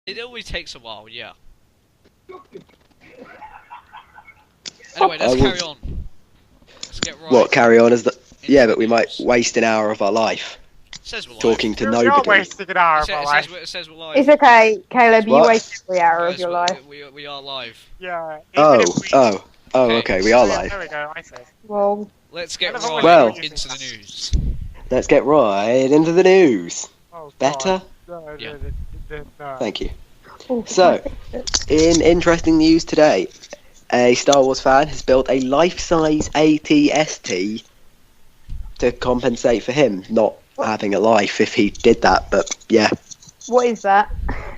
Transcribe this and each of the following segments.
It always takes a while, yeah. Anyway, let's carry on. Let's get right. What, carry on as the... Yeah, but we news. might waste an hour of our life Says we're live. talking to You're nobody. wasting an hour of my life. It says we're live. It's okay, Caleb. You What? waste every hour of Guys, your life. we are live. Yeah. Okay, we are live. There we go, I say. Well, Let's get Well- right Well- into the news. Let's get right into the news. Oh, Better? God. Yeah. No. Thank you. oh, So, in interesting news today, a Star Wars fan has built a life-size ATST to compensate for him not having a life if he did that, but yeah. what is that?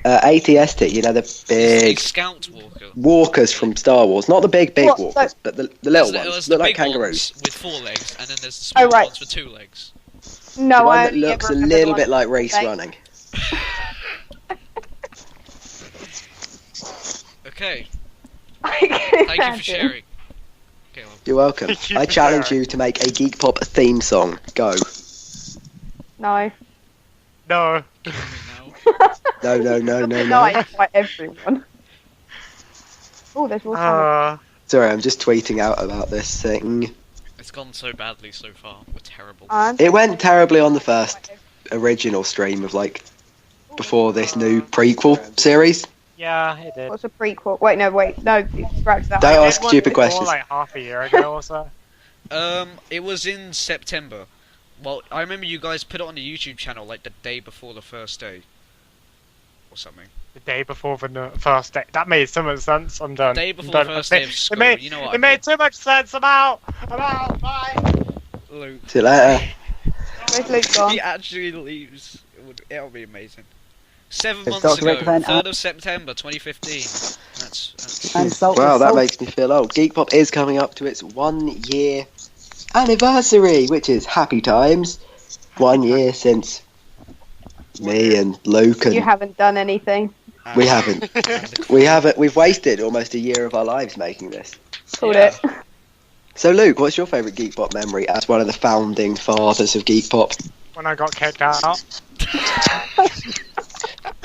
ATST, you know, the It's big a scout walker. walkers from Star Wars. Not the big What, walkers, but the little There's ones. the Look like big kangaroos. ones with 4 legs, and then there's the small Oh, right. ones with 2 legs. No, The one I that only looks ever a remember little the bit one like with race legs. running. Okay, I thank you for can't sharing. Caleb. You're welcome. Thank you I for challenge sharing. you to make a Geek Pop theme song. Go. No. No. Kill me now. No. No, I invite everyone. Oh, there's water. Sorry, I'm just tweeting out about this thing. It's gone so badly so far. We're terrible. It went terribly on the first original stream of before this new prequel series. Yeah, it did. What's a prequel? Wait, no, scratch that. Don't It ask was stupid before, questions. like half a year ago or so. It was in September. Well, I remember you guys put it on the YouTube channel like the day before the first day. Or something. The day before the first day. That made so much sense. I'm done. The day before I'm the done. first day of school. You know what? It made too much sense. I'm out. Bye. Luke. See you later. Where's Luke gone? He actually leaves. It'll be amazing. 7 It's months Dr. ago, Rick Van 3rd of September 2015. That's And salt Wow, is that salt. makes me feel old. Geek Pop is coming up to its 1 year anniversary, which is happy times. 1 year since me and Luke You and haven't done anything. we haven't. We've wasted almost a year of our lives making this. Called Yeah. it. So Luke, what's your favourite Geek Pop memory as one of the founding fathers of Geek Pop? When I got kicked out.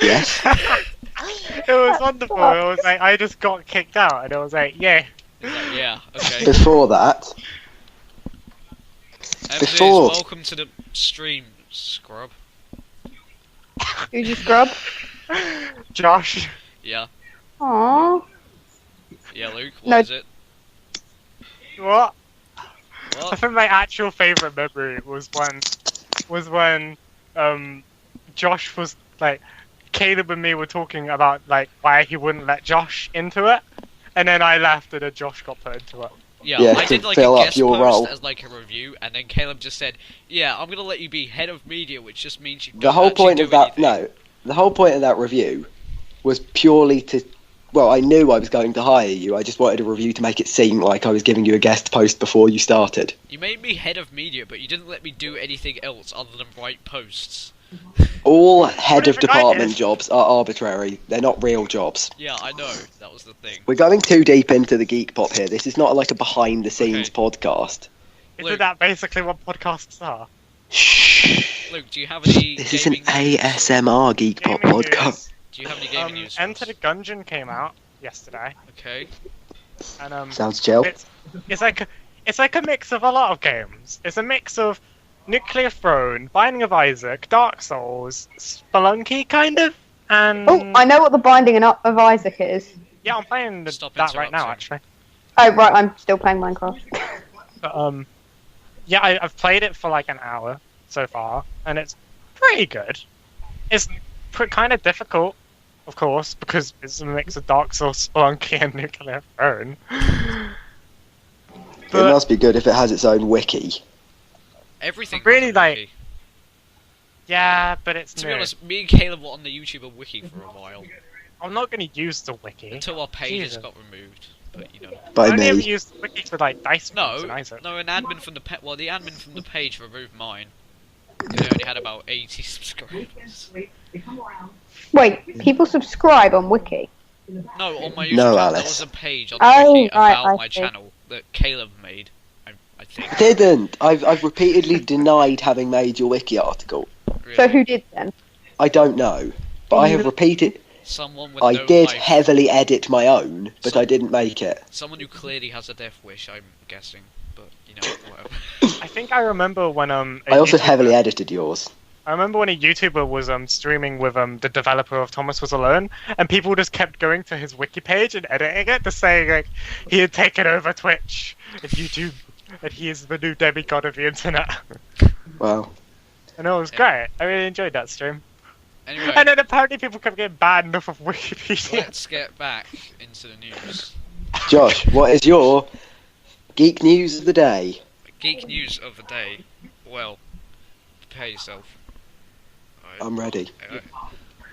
Yes. It was wonderful. It was like I just got kicked out, and it was like, yeah. He's like, yeah, okay. Before that, before- Welcome to the stream, scrub. Who's your scrub? Josh. Yeah, Aww. yeah, Luke, No. what is it? What? I What? think my actual favourite memory was when Josh was like, Caleb and me were talking about like why he wouldn't let Josh into it, and then I left and then Josh got put into it. Yeah, Yeah, I to did like fill a up guest your post role. as like a review, and then Caleb just said, yeah, I'm gonna let you be head of media, which just means you the don't whole actually point do of that anything. the whole point of that review was purely to. Well, I knew I was going to hire you. I just wanted a review to make it seem like I was giving you a guest post before you started. You made me head of media, but you didn't let me do anything else other than write posts. All head What of if I department did? jobs are arbitrary. They're not real jobs. Yeah, I know, that was the thing. We're going too deep into the Geek Pop here. This is not like a behind-the-scenes podcast. Luke. Isn't that basically what podcasts are? Shh. Luke, do you have any This is an gaming news? ASMR Geek Pop Gaming podcast. news. Do you have any gaming news? for Enter us? the Gungeon came out yesterday, Okay. and Sounds chill. it's like a mix of a lot of games. It's a mix of Nuclear Throne, Binding of Isaac, Dark Souls, Spelunky kind of, and Oh, I know what the Binding of Isaac is. yeah, I'm playing Stop that right now interrupting. actually. Oh, right, I'm still playing Minecraft. But yeah, I've played it for like an hour so far, and it's pretty good. It's kind of difficult, of course, because it's a mix of Dark Souls, Spelunky, and Nuclear Throne. It But must be good if it has its own wiki. Everything. Really, has a like, wiki. yeah, but it's To be new. honest, me and Caleb were on the YouTuber wiki for a while I'm not going to use the wiki. until our pages Jesus. got removed. But you know, By I only ever me. used the wiki for like dice moves and no, Isaac. no, an admin from the the admin from the page removed mine. They only had about 80 subscribers. Wait, people subscribe on Wiki? No, on my YouTube No, channel, there Alice. was a page on the Oh, wiki right, about I my see. channel that Caleb made. I think. Didn't. I've repeatedly denied having made your wiki article. So Really. who did then? I don't know, but I have repeated. Someone with I no did life. heavily edit my own, but I didn't make it. Someone who clearly has a death wish, I'm guessing. But, whatever. I think I remember when I also heavily edited yours. I remember when a YouTuber was streaming with the developer of Thomas Was Alone, and people just kept going to his wiki page and editing it to say like he had taken over Twitch and YouTube, and he is the new demigod of the internet. Wow. And it was great. I really enjoyed that stream. Anyway, And then apparently people kept getting banned off of Wikipedia. let's get back into the news. Josh, what is your geek news of the day? Geek news of the day. Well, prepare yourself. I'm ready.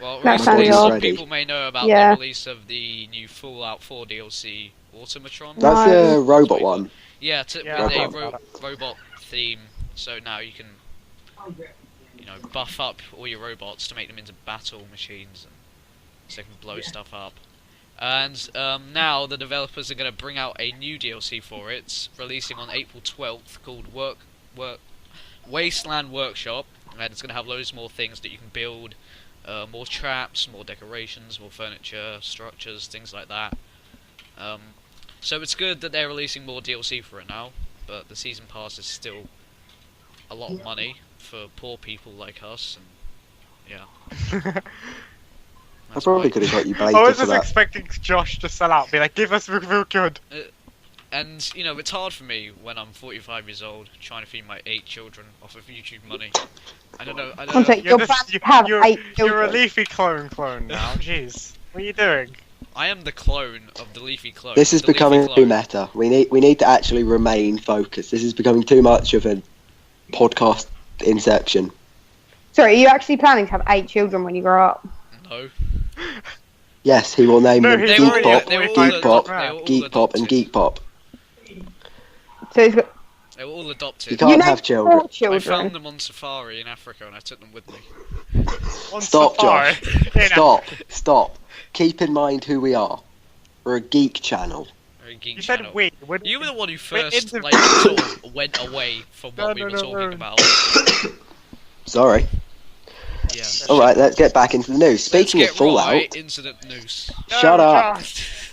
Well, That recently sounds some ready. people may know about Yeah. the release of the new Fallout 4 DLC, Automatron. That's the robot one. Yeah, Yeah, with I a heard about robot theme, so now you can, buff up all your robots to make them into battle machines, so they can blow stuff up. And now the developers are going to bring out a new DLC for it, releasing on April 12th, called Wasteland Workshop, and it's going to have loads more things that you can build, more traps, more decorations, more furniture, structures, things like that. So it's good that they're releasing more DLC for it now, but the season pass is still a lot of money for poor people like us, and yeah. I probably could have got you I baited was for just that. expecting Josh to sell out, be like, give us real good. And, it's hard for me when I'm 45 years old, trying to feed my 8 children off of YouTube money. I don't know. One sec, you're planning to have 8 You're a children. Leafy clone now, jeez. What are you doing? I am the clone of the Leafy clone. This is The Leafy becoming clone. too meta. We need to actually remain focused. This is becoming too much of a podcast inception. Sorry, are you actually planning to have 8 children when you grow up? No. Yes, he will name No, them he- They Geek were already- Pop, they were all Geek Pop, adopted. They were all Geek Pop, and adopted. Geek Pop. So he's got They were all adopted. You can't you have named children. 4 I children. found them on safari in Africa and I took them with me. On Stop, Safari. Josh. Stop. Keep in mind who we are. We're a geek channel. Very geek You channel. said we. You were the one who We're first, into- sort of went away from what we No, were no, talking no. about. Sorry. Yeah. Alright, let's get back into the news. Speaking Let's of get Fallout, right into the news. shut No, up. Josh.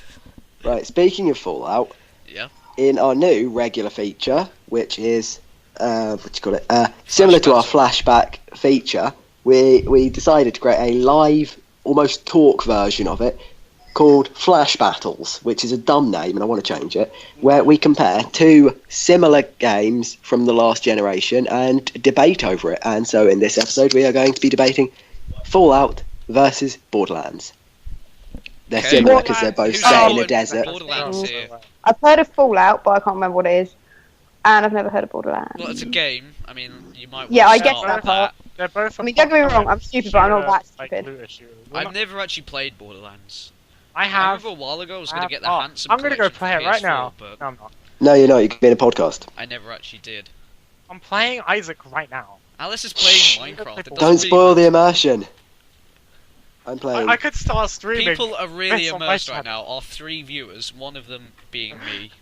Right, speaking of Fallout, Yeah. in our new regular feature, which is similar to our flashback feature, we decided to create a live, almost talk version of it called Flash Battles, which is a dumb name, and I want to change it, where we compare 2 similar games from the last generation and debate over it. And so in this episode, we are going to be debating Fallout versus Borderlands. They're Okay. similar because they're both Who's set in a Borderlands? desert. Borderlands here. I've heard of Fallout, but I can't remember what it is. And I've never heard of Borderlands. Well, it's a game. I mean, you might want Yeah, to I guess start that with part. They're both. I mean, don't get me wrong, I'm stupid, but I'm not that stupid. I've never actually played Borderlands. I I have. remember a while ago I was I going have to get the not. handsome I'm gonna go collection play it for right PS4, now. but No, I'm not. No, you're not. You could be in a podcast. I never actually did. I'm playing Isaac right now. Alice is playing Minecraft. It doesn't Don't really spoil the matter. immersion. I'm playing. I could start streaming. People are really That's on my immersed right channel. now. Our 3 viewers, one of them being me.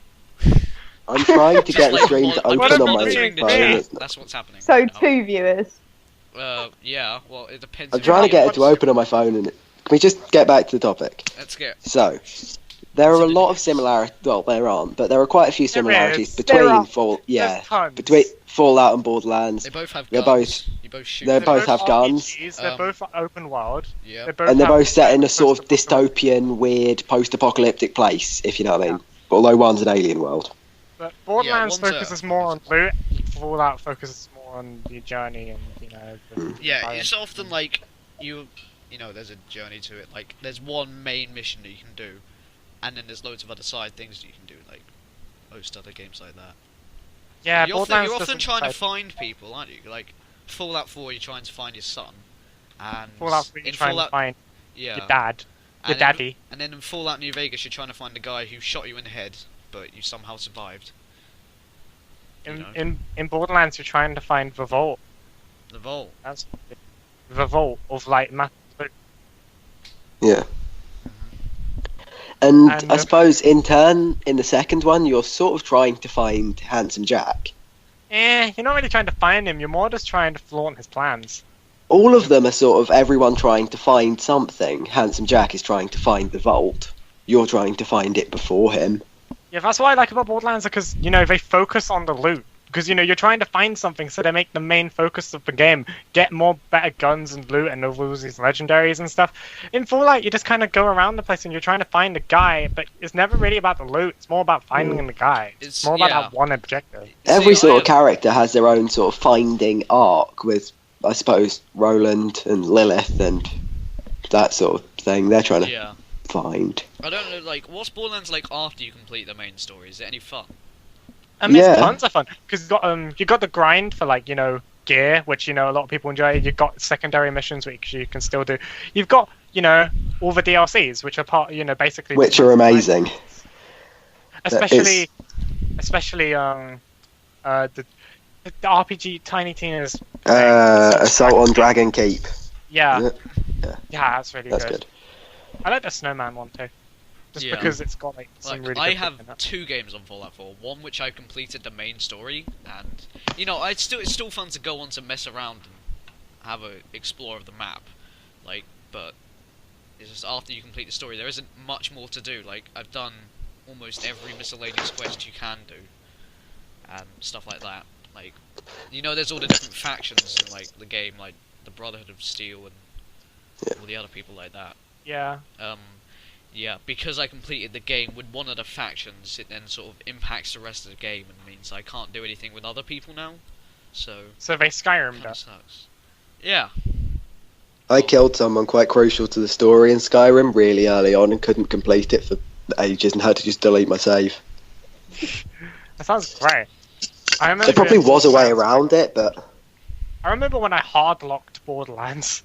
I'm trying to Just get the like stream to I'm What open are on you my doing phone. today? It's not- That's what's happening. So, right now. 2 viewers. Yeah. Well, it depends. I'm if trying to you get it to watch- open on my phone, and can we just get back to the topic? Let's get. So, there are So a the lot of news. similarities. Well, there aren't, but there are quite a few There similarities is. between There are. Yeah, tons. between Fallout and Borderlands. They both have They're guns. You both shoot. they're them. both have guns. RPGs, They're Um, both open world. Yeah. They're both And they're have both set in a sort of post-apocalyptic- dystopian, weird, post-apocalyptic place, if you know what I mean. Although one's an alien world. But Borderlands one's a- focuses more on loot. Fallout focuses more on the journey and the Yeah, science. it's often like you know, there's a journey to it. Like there's one main mission that you can do, and then there's loads of other side things that you can do, like most other games like that. Yeah, you're often, Borderlands you're often doesn't trying to like- find people, aren't you? Like Fallout 4, you're trying to find your son, and Fallout 3, you're in trying Fallout, to find yeah, your dad, your and then- daddy. and then in Fallout New Vegas, you're trying to find the guy who shot you in the head, but you somehow survived. you know. In Borderlands, you're trying to find the vault. The Vault. That's the vault of like math. Yeah. And And, I suppose in turn, in the second one, you're sort of trying to find Handsome Jack. You're not really trying to find him. You're more just trying to flaunt his plans. all of them are sort of everyone trying to find something. Handsome Jack is trying to find the vault. You're trying to find it before him. Yeah, that's what I like about Borderlands, because, you know, they focus on the loot. Because, you know, you're trying to find something, so they make the main focus of the game. Get more better guns and loot and all these legendaries and stuff. In Fallout, you just kind of go around the place and you're trying to find a guy, but it's never really about the loot. It's more about finding the guy. It's more about that one objective. Every sort of character has their own sort of finding arc with, I suppose, Roland and Lilith and that sort of thing. They're trying to find. I don't know, like, what's Borderlands like after you complete the main story? Is it any fun? It's tons of fun, because you got the grind for, like, you know, gear, which, you know, a lot of people enjoy. You've got secondary missions, which you can still do. You've got, you know, all the DLCs, which are part, you know, basically... Which are amazing. Especially the RPG Tiny Tina's... Assault on Dragon Keep. Yeah, that's really That's good. I like the Snowman one, too. Just because it's got like some really good I have 2 games on Fallout 4. One which I completed the main story, and you know, it's still fun to go on to mess around and have a explore of the map. Like, but it's just after you complete the story, there isn't much more to do. Like, I've done almost every miscellaneous quest you can do, and stuff like that. Like, you know, there's all the different factions in like the game, like the Brotherhood of Steel and all the other people like that. Yeah. Yeah, because I completed the game with one of the factions, it then sort of impacts the rest of the game and means I can't do anything with other people now. So they Skyrim'd it it. sucks. Yeah. I killed someone quite crucial to the story in Skyrim really early on and couldn't complete it for ages and had to just delete my save. That sounds great. I remember There probably was a way around it, but... I remember when I hard-locked Borderlands.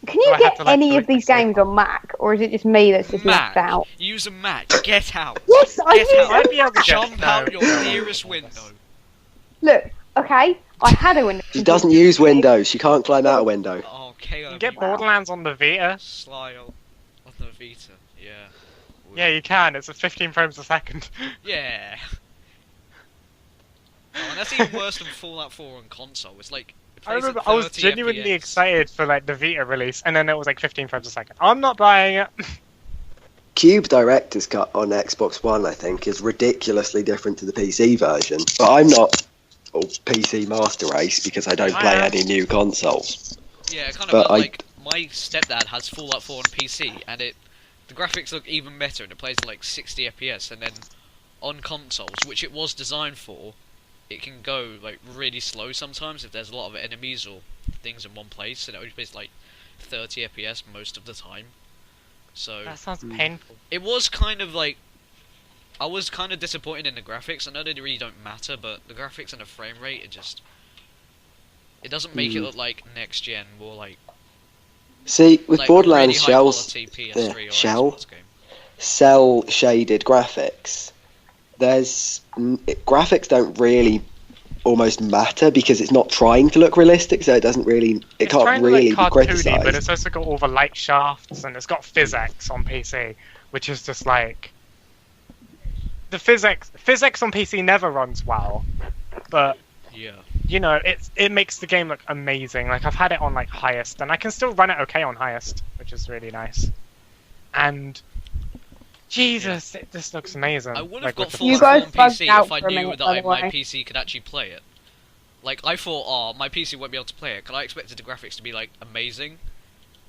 Can you get any of these games on Mac, or is it just me that's just left out? Use a Mac. Get out. Yes, I'd be able to jump out your nearest window. Look, okay, I had a window. She doesn't use Windows. She can't climb out a window. Oh, KO. You can get Borderlands on the Vita. Sly on the Vita. Yeah. Yeah, you can. It's at 15 frames a second. Yeah. Oh, and that's even worse than Fallout 4 on console. It's like... I remember I was genuinely excited for like the Vita release, and then it was like 15 frames a second. I'm not buying it. Cube Director's Cut on Xbox One, I think, is ridiculously different to the PC version. But I'm not PC master race because I don't play any new consoles. Yeah, kind of like my stepdad has Fallout 4 on PC, and the graphics look even better, and it plays like 60 FPS, and then on consoles, which it was designed for, it can go like really slow sometimes if there's a lot of enemies or things in one place, and it only plays like 30 FPS most of the time. So that sounds painful. It was kind of like, I was kind of disappointed in the graphics. I know they really don't matter, but the graphics and the frame rate, it doesn't make it look like next gen, more like. See, with like Borderlands really cell shaded graphics. Graphics don't really almost matter because it's not trying to look realistic, so it can't really be criticised. But it's also got all the light shafts, and it's got physics on PC, which is just like the physics on PC never runs well, but you know, it makes the game look amazing. Like, I've had it on like highest, and I can still run it okay on highest, which is really nice. And Jesus, it just looks amazing. I would have got You Fallout 4 on guys PC out if I for a knew minute, that by the my way. PC could actually play it. Like, I thought, my PC won't be able to play it, because I expected the graphics to be, like, amazing.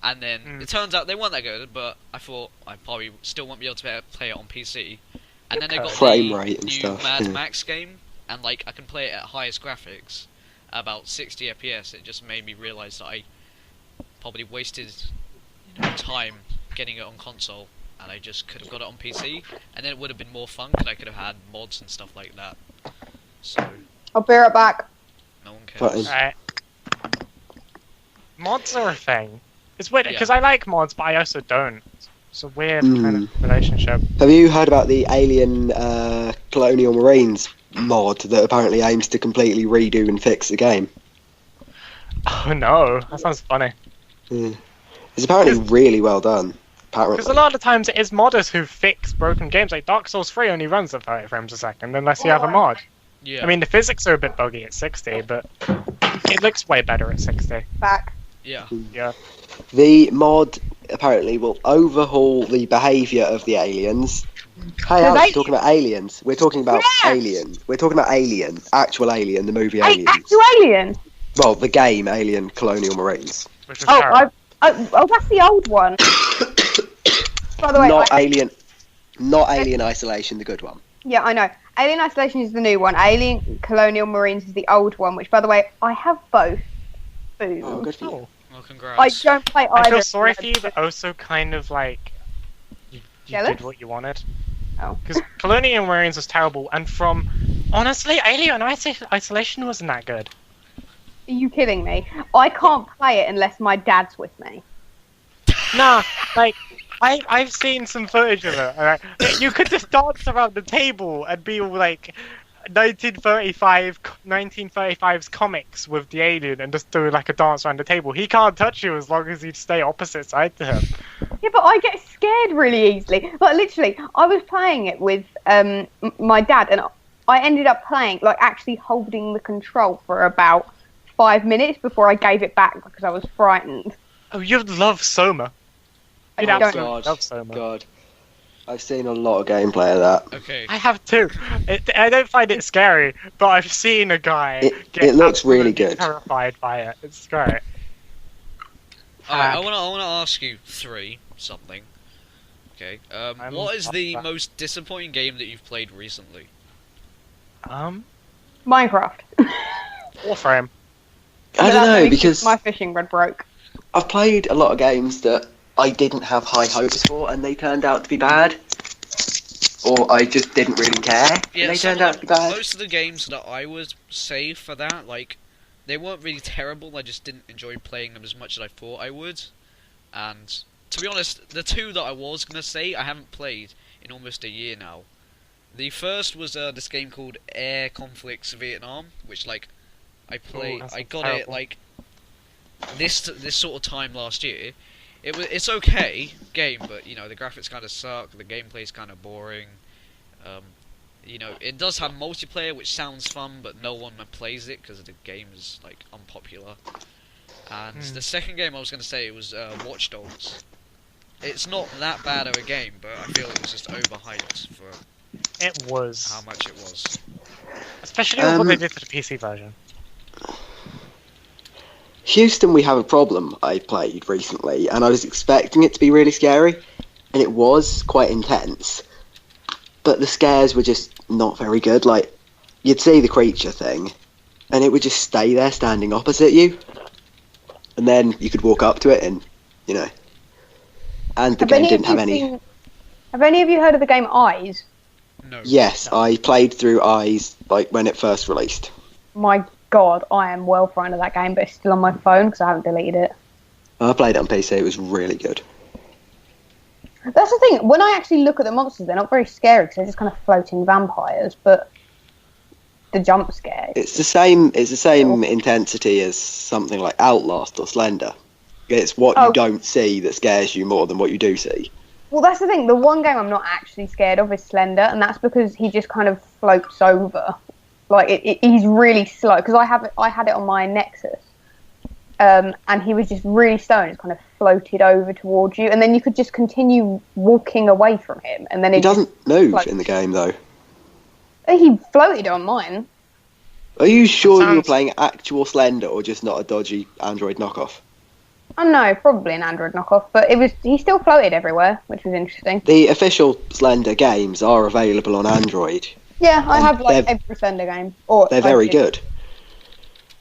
And then, it turns out they weren't that good, but I thought I probably still won't be able to play it on PC. And then they got frame the rate and new stuff, Mad Max game, and, like, I can play it at highest graphics, about 60 FPS. It just made me realise that I probably wasted time getting it on console, and I just could have got it on PC, and then it would have been more fun, because I could have had mods and stuff like that. So, I'll be right back. no one cares. Right. Mods are a thing. It's weird, because I like mods, but I also don't. It's a weird kind of relationship. Have you heard about the Alien Colonial Marines mod that apparently aims to completely redo and fix the game? Oh no, that sounds funny. It's apparently really well done. Because a lot of the times it is modders who fix broken games. Like Dark Souls 3 only runs at 30 frames a second unless you have a mod. Yeah. I mean, the physics are a bit buggy at 60, but It looks way better at 60. Back. Yeah. Yeah. The mod apparently will overhaul the behaviour of the aliens. Hey, There's Alex, aliens? we're talking about aliens. We're talking about Yes! Alien. We're talking about Alien, actual Alien, the movie Hey, Aliens. actual alien. Well, the game Alien Colonial Marines. Which is Oh, terrible. that's the old one. By the way, Not Alien Isolation, the good one. yeah, I know. Alien Isolation is the new one. Alien Colonial Marines is the old one, which, by the way, I have both. Boom. Oh, good for you. Oh. Well, I congrats. don't play I either. feel sorry for you, but also kind of like you Jealous? did what you wanted. Oh. Because Colonial Marines was terrible, and from honestly, Alien Isolation wasn't that good. Are you kidding me? I can't play it unless my dad's with me. Nah, like I've seen some footage of it. Alright? You could just dance around the table and be all like 1935's comics with the alien and just do like a dance around the table. He can't touch you as long as you stay opposite side to him. Yeah, but I get scared really easily. Like, literally, I was playing it with my dad, and I ended up playing, like, actually holding the control for about 5 minutes before I gave it back because I was frightened. Oh, you'd love Soma. I You'd don't. absolutely love Soma. God. I've seen a lot of gameplay of that. Okay. I have too. I don't find it scary, but I've seen a guy get It looks really absolutely good. terrified by it. It's great. Alright, I wanna ask you something. Okay. I'm What is up the for that. most disappointing game that you've played recently? Minecraft. Warframe. I don't know, because my fishing rod broke. I've played a lot of games that I didn't have high hopes for, and they turned out to be bad. Or I just didn't really care, and they turned out to be bad. Most of the games that I would say for that, like, they weren't really terrible, I just didn't enjoy playing them as much as I thought I would. And, to be honest, the two that I was going to say, I haven't played in almost a year now. The first was this game called Air Conflicts Vietnam, which, like, I got terrible. it, like, this sort of time last year. It's okay game, but you know the graphics kind of suck. The gameplay's kind of boring. You know it does have multiplayer, which sounds fun, but no one plays it because the game is like unpopular. And the second game I was going to say was Watch Dogs. It's not that bad of a game, but I feel it was just overhyped for It was. how much it was. Especially with what they did to the PC version. Houston, we have a problem. I played recently, and I was expecting it to be really scary, and it was quite intense. But the scares were just not very good. Like, you'd see the creature thing, and it would just stay there, standing opposite you, and then you could walk up to it, and you know. And the game didn't have any. Have any of you heard of the game Eyes? No. Yes, I played through Eyes like when it first released. My God, I am well fond of that game, but it's still on my phone because I haven't deleted it. I played it on PC. It was really good. That's the thing. When I actually look at the monsters, they're not very scary because they're just kind of floating vampires. But the jump scare. It's the same. It's the same intensity as something like Outlast or Slender. It's what you don't see that scares you more than what you do see. Well, that's the thing. The one game I'm not actually scared of is Slender, and that's because he just kind of floats over. Like he's really slow because I had it on my Nexus, and he was just really slow and just kind of floated over towards you, and then you could just continue walking away from him, and then He doesn't move floats. in the game though. He floated on mine. Are you sure you were playing actual Slender or just not a dodgy Android knockoff? Oh no, probably an Android knockoff, but he still floated everywhere, which was interesting. The official Slender games are available on Android. Yeah, I have like they're- every Slender game. They're very good.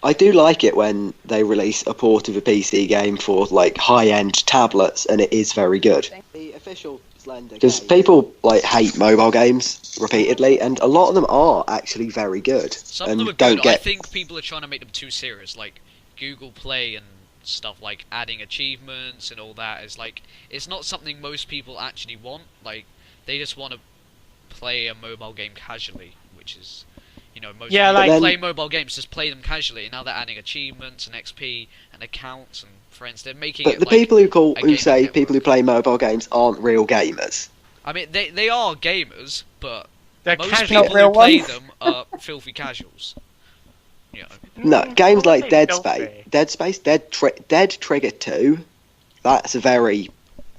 I do like it when they release a port of a PC game for like high-end tablets, and it is very good. The official Slender because people like hate mobile games repeatedly, and a lot of them are actually very good. Some of and them are don't good. get I think people are trying to make them too serious, like Google Play and stuff like adding achievements and all that is like it's not something most people actually want. Like they just want to play a mobile game casually, which is, you know, most people play mobile games just play them casually. And now they're adding achievements and XP and accounts and friends. They're making But it the like people who say network. people who play mobile games aren't real gamers. I mean, they are gamers, but They're most casual. people Not real who play ones. them are filthy casuals. You know, No, games like Dead Filthy. Space, Dead Trigger 2, that's a very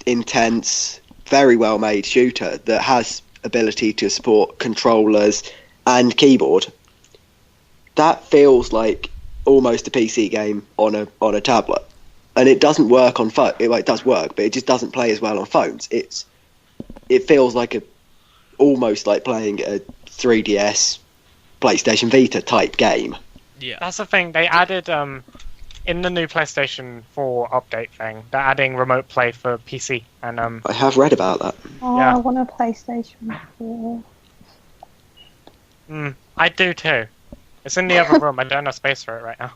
intense, very well made shooter that has ability to support controllers and keyboard. That feels like almost a PC game on a tablet, and it doesn't work on phone. It does work, but it just doesn't play as well on phones. It feels like almost like playing a 3DS, PlayStation Vita type game. yeah. That's the thing. They added in the new PlayStation 4 update thing. They're adding remote play for PC and I have read about that. Oh, Yeah. I want a PlayStation 4. I do too. It's in the other room. I don't have space for it right now.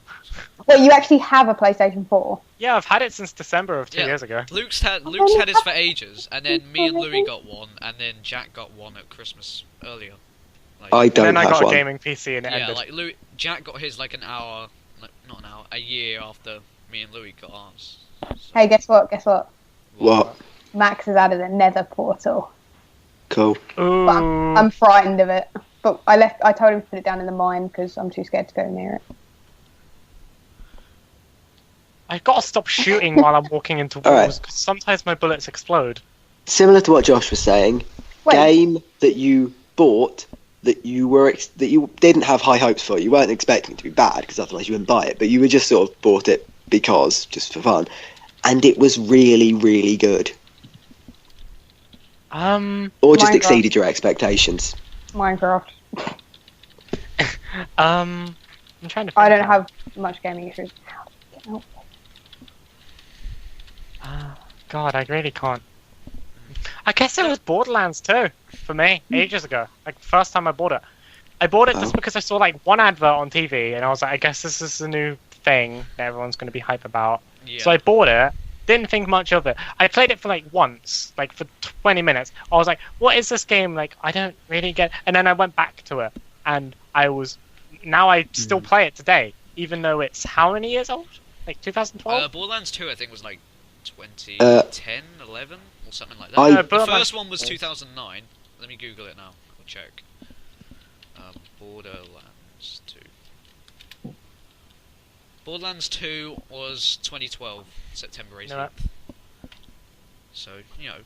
Well, you actually have a PlayStation 4. Yeah, I've had it since December of 2 Yeah. years ago. Luke's had his for ages, and then me and Louis got one, and then Jack got one at Christmas earlier. Like, I And don't then I have got one. a gaming PC and it yeah, ended. like Jack got his like an hour, like, not an hour, a year after me and Louis got ours. So, Hey, guess what? Guess what? What? Max has added a Nether portal. Cool. Ooh. But I'm frightened of it. But I told him to put it down in the mine because I'm too scared to go near it. I've got to stop shooting while I'm walking into walls Alright. because sometimes my bullets explode. Similar to what Josh was saying, Wait. game that you bought that you didn't have high hopes for. You weren't expecting it to be bad because otherwise you wouldn't buy it. But you were just sort of bought it because just for fun, and it was really, really good. Or just Minecraft. exceeded your expectations. Minecraft. I'm trying to. I think don't now. have much gaming issues. Get out. God, I really can't. I guess it was Borderlands 2 for me ages ago. Like the first time I bought it. I bought it just Oh. because I saw like one advert on TV and I was like, I guess this is the new thing that everyone's going to be hype about. yeah. So I bought it. Didn't think much of it. I played it for like once, like for 20 minutes. I was like, what is this game? Like, I don't really get. And then I went back to it, and now I still play it today, even though it's how many years old? Like 2012. Borderlands 2, I think, was like 2010, 11, or something like that. I- The Borderlands- first one was 2009. Let me Google it now. I'll check. Borderlands 2. Borderlands 2 was 2012, September 18th. No. So, you know,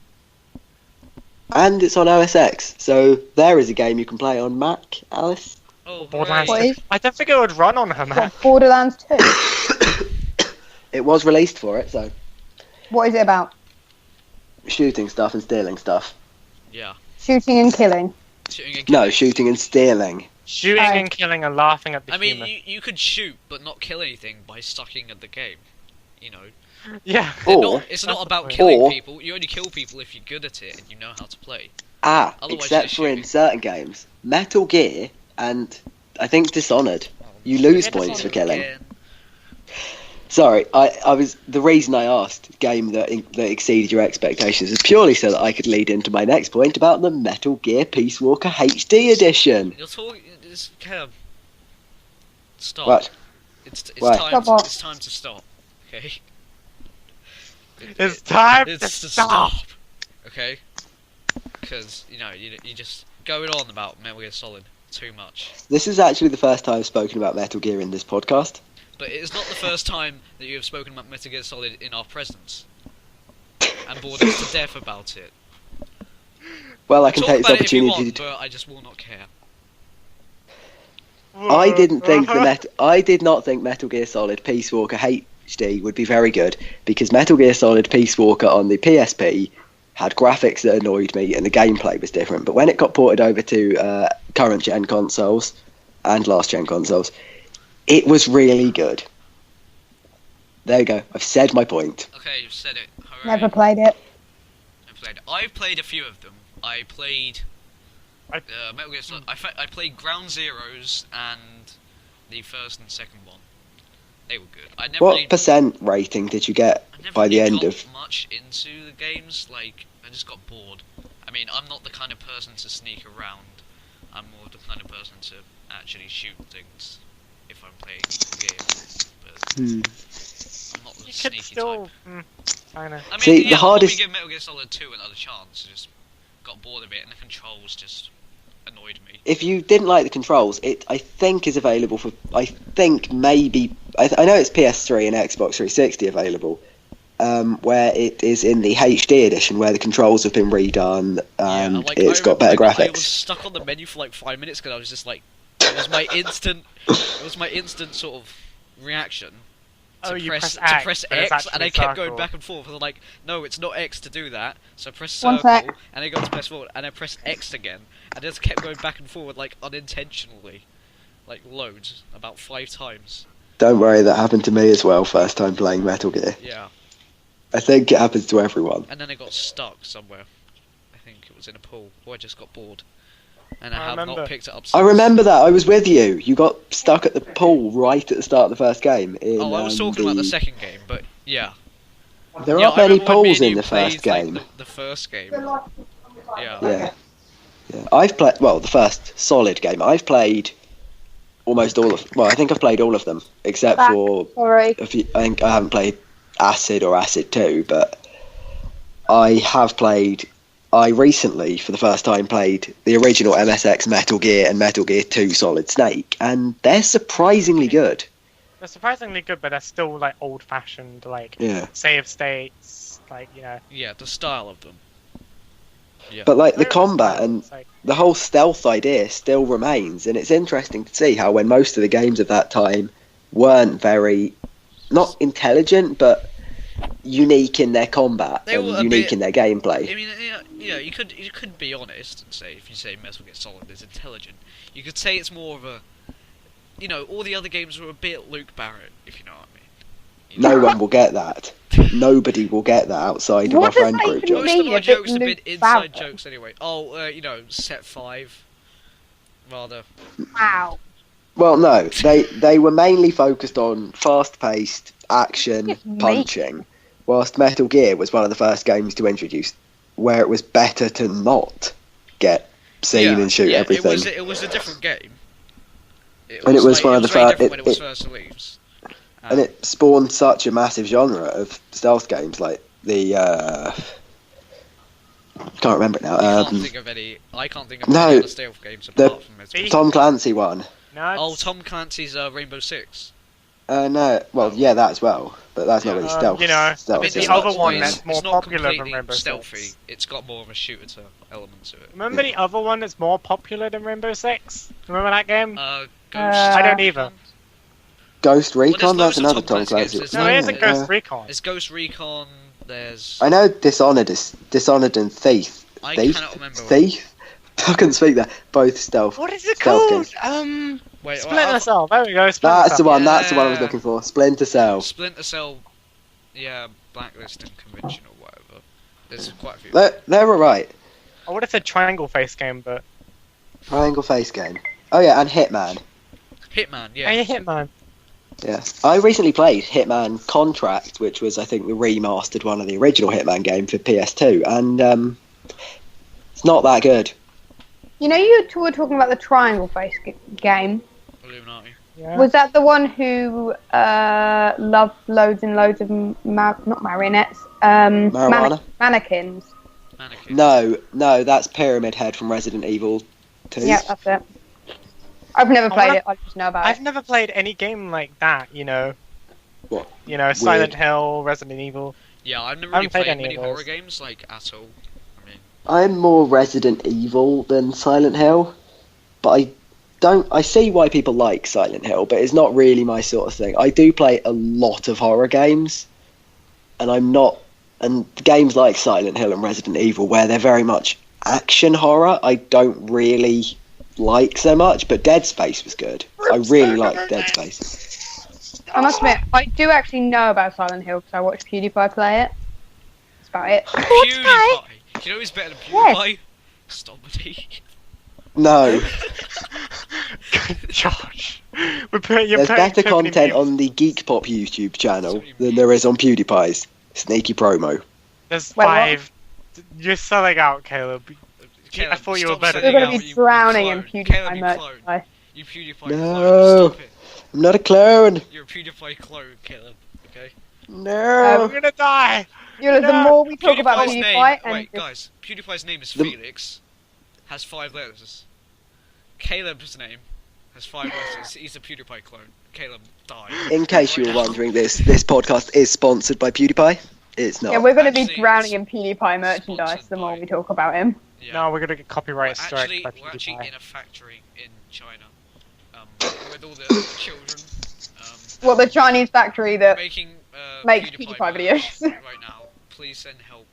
And it's on OS X, so there is a game you can play on Mac, Alice. oh, Borderlands. hooray. What is- I don't think it would run on her, man. What, Borderlands 2? It was released for it, so What is it about? shooting stuff and stealing stuff. Yeah. Shooting and killing. Shooting and No, killing. shooting and stealing. Shooting Right. and killing and laughing at the I mean, humor. you could shoot but not kill anything by sucking at the game. You know, Yeah. Or- it's not That's about the point. killing Or- people. You only kill people if you're good at it and you know how to play. Otherwise Except you're for in shooting. certain games. Metal Gear and I think Dishonored. You lose Yeah, points for Dishonored killing. Again. Sorry, I was the reason I asked game that exceeded your expectations is purely so that I could lead into my next point about the Metal Gear Peace Walker HD edition. You're talking. It's Kev. Stop. What? It's What? time. Stop To, what? it's time to stop. Okay. It's time It's to to stop. stop. Okay. Because you just going on about Metal Gear Solid too much. This is actually the first time I've spoken about Metal Gear in this podcast. But it is not the first time that you have spoken about Metal Gear Solid in our presence and bored us to death about it. Well, I can Talk take this about it if you opportunity want, to. but I just will not care. I did not think Metal Gear Solid Peace Walker HD would be very good because Metal Gear Solid Peace Walker on the PSP had graphics that annoyed me and the gameplay was different. But when it got ported over to current gen consoles and last gen consoles, it was really good. There you go. I've said my point. Okay, you've said it. Hooray. Never played it. I've played a few of them. I played Metal Gear Solid. I played Ground Zeroes and the first and second one. They were good. I never What really, percent rating did you get I never by the really end got of? much into the games. Like I just got bored. I mean, I'm not the kind of person to sneak around. I'm more the kind of person to actually shoot things if I'm playing a game. But I'm not the You could sneaky still. type. Kinda. I mean, See, the yeah, I'll hardest- probably give Metal Gear Solid 2 another chance. I just got bored of it, and the controls just annoyed me. if you didn't like the controls, it I think is available for. I think maybe I know it's PS3 and Xbox 360 available. Where it is in the HD edition, where the controls have been redone and it's got better graphics. I was stuck on the menu for like 5 minutes because I was just like, it was my instant sort of reaction to press X, and I kept going back and forth. I was like, no, it's not X to do that. So I press circle, and I got to press forward, and I press X again, and I just kept going back and forward like unintentionally, like loads, about 5 times. Don't worry, that happened to me as well. First time playing Metal Gear. Yeah. I think it happens to everyone. And then I got stuck somewhere. I think it was in a pool, or I just got bored. And I have not picked it up since. I remember that. I was with you. You got stuck at the pool right at the start of the first game. I was talking about the second game, but yeah. There aren't many pools in the first game. Like, the first game. Yeah. Yeah. I've played, well, the first solid game. I've played almost all of. Well, I think I've played all of them except for a few. I think I haven't played Acid or Acid 2, but I have played. I recently, for the first time, played the original MSX Metal Gear and Metal Gear 2 Solid Snake, and they're surprisingly good. They're surprisingly good, but they're still like old-fashioned, like save states, like Yeah, the style of them. Yeah. But like the combat and the whole stealth idea still remains, and it's interesting to see how when most of the games of that time weren't very, not intelligent, but unique in their combat and unique in their gameplay. I mean, you could be honest and say, if you say Metal Gear Solid is intelligent, you could say it's more of a, all the other games were a bit Luke Barrett, if you know what I mean. No one will get that. Nobody will get that outside of our friend group. Most of our jokes have been inside jokes anyway. Oh, Set 5, rather. Wow. Well, no, they were mainly focused on fast-paced action, punching, whilst Metal Gear was one of the first games to introduce where it was better to not get seen and shoot everything. It was a different game. It was one of the first. When it was first released. And it spawned such a massive genre of stealth games, like the can't remember it now. I can't think of any other stealth games apart from Metal Gear. Tom Clancy one. No, Tom Clancy's Rainbow Six. No, well, yeah, that as well, but that's not really stealth. The other one that's more popular than Rainbow stealthy. Six. It's got more of a shooter element to it. Remember the other one that's more popular than Rainbow Six? Remember that game? Ghost. I don't either. Ghost Recon, that's another Tom Clancy. No, it isn't Ghost Recon. There's Ghost Recon. There's. I know Dishonored and Thief. I cannot remember. Thief. I couldn't speak that. Both stealth. What is it called? Wait, Splinter Cell. There we go. That's the one. That's the one I was looking for. Splinter Cell. Splinter Cell. Yeah, Blacklist and Convention or whatever. There's quite a few. They're alright. I would have said Triangle Face game, but. Triangle Face game. Oh yeah, and Hitman. Hitman, yeah. Oh, yeah, Hitman. Yeah, I recently played Hitman Contract, which was, I think, the remastered one of the original Hitman game for PS2, and it's not that good. You were talking about the Triangle Face game. Illuminati. Yeah. Was that the one who loved loads and loads of not marionettes, Marijuana? mannequins? No, that's Pyramid Head from Resident Evil 2. Yeah, that's it. I've never played it. I just know about it. I've never played any game like that. What? Silent Hill, Resident Evil. Yeah, I've never really played many horror games like at all. I'm more Resident Evil than Silent Hill, but I see why people like Silent Hill, but it's not really my sort of thing. I do play a lot of horror games, and games like Silent Hill and Resident Evil, where they're very much action horror, I don't really like so much, but Dead Space was good. I really liked Dead Space. I must admit, I do actually know about Silent Hill because I watched PewDiePie play it. That's about it. PewDiePie? Do you know who's better than PewDiePie? Stompity. No. Josh. There's better content on the Geek Pop YouTube channel than there is on PewDiePie's. Sneaky promo. There's 5. You're selling out, Caleb. I thought you were better. You're going to be drowning in PewDiePie merch. You PewDiePie no, clone. Stop it. I'm not a clone. You're a PewDiePie clone, Caleb. Okay. No. I'm gonna die. The more we talk about PewDiePie's PewDiePie, name, guys, PewDiePie's name is Felix. Has 5 letters. Caleb's name has 5 letters. He's a PewDiePie clone. Caleb died. In case you were wondering, this podcast is sponsored by PewDiePie. It's not. Yeah, we're going to be Actually, drowning in PewDiePie merchandise sponsored the more by- we talk about him. Yeah. No, we're gonna get copyright We're strike actually, by we're actually PewDiePie. in a factory in China, with all the children. Well, the Chinese factory that Making makes PewDiePie PewDiePie merch videos. right now. Please send help.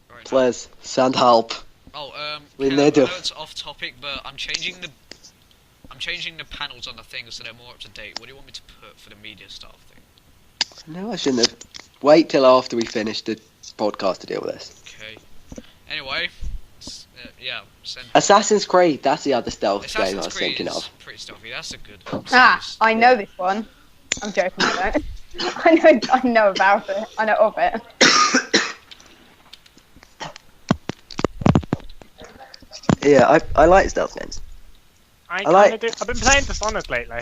Right now. Please send help. Oh, We Caleb, need I to- know it's off topic, but I'm changing the panels on the thing so they're more up to date. What do you want me to put for the media staff thing? No, I shouldn't have. Wait till after we finish the podcast to deal with this. Okay. Anyway, yeah, send. Assassin's Creed, that's the other stealth game I Assassin's was Creed thinking is of. pretty stealthy. That's a good. Ah, series. I know this one. I'm joking, I don't. I know about it. I know of it. Yeah, I like stealth games. I like- kinda do. I've been playing Dishonored lately.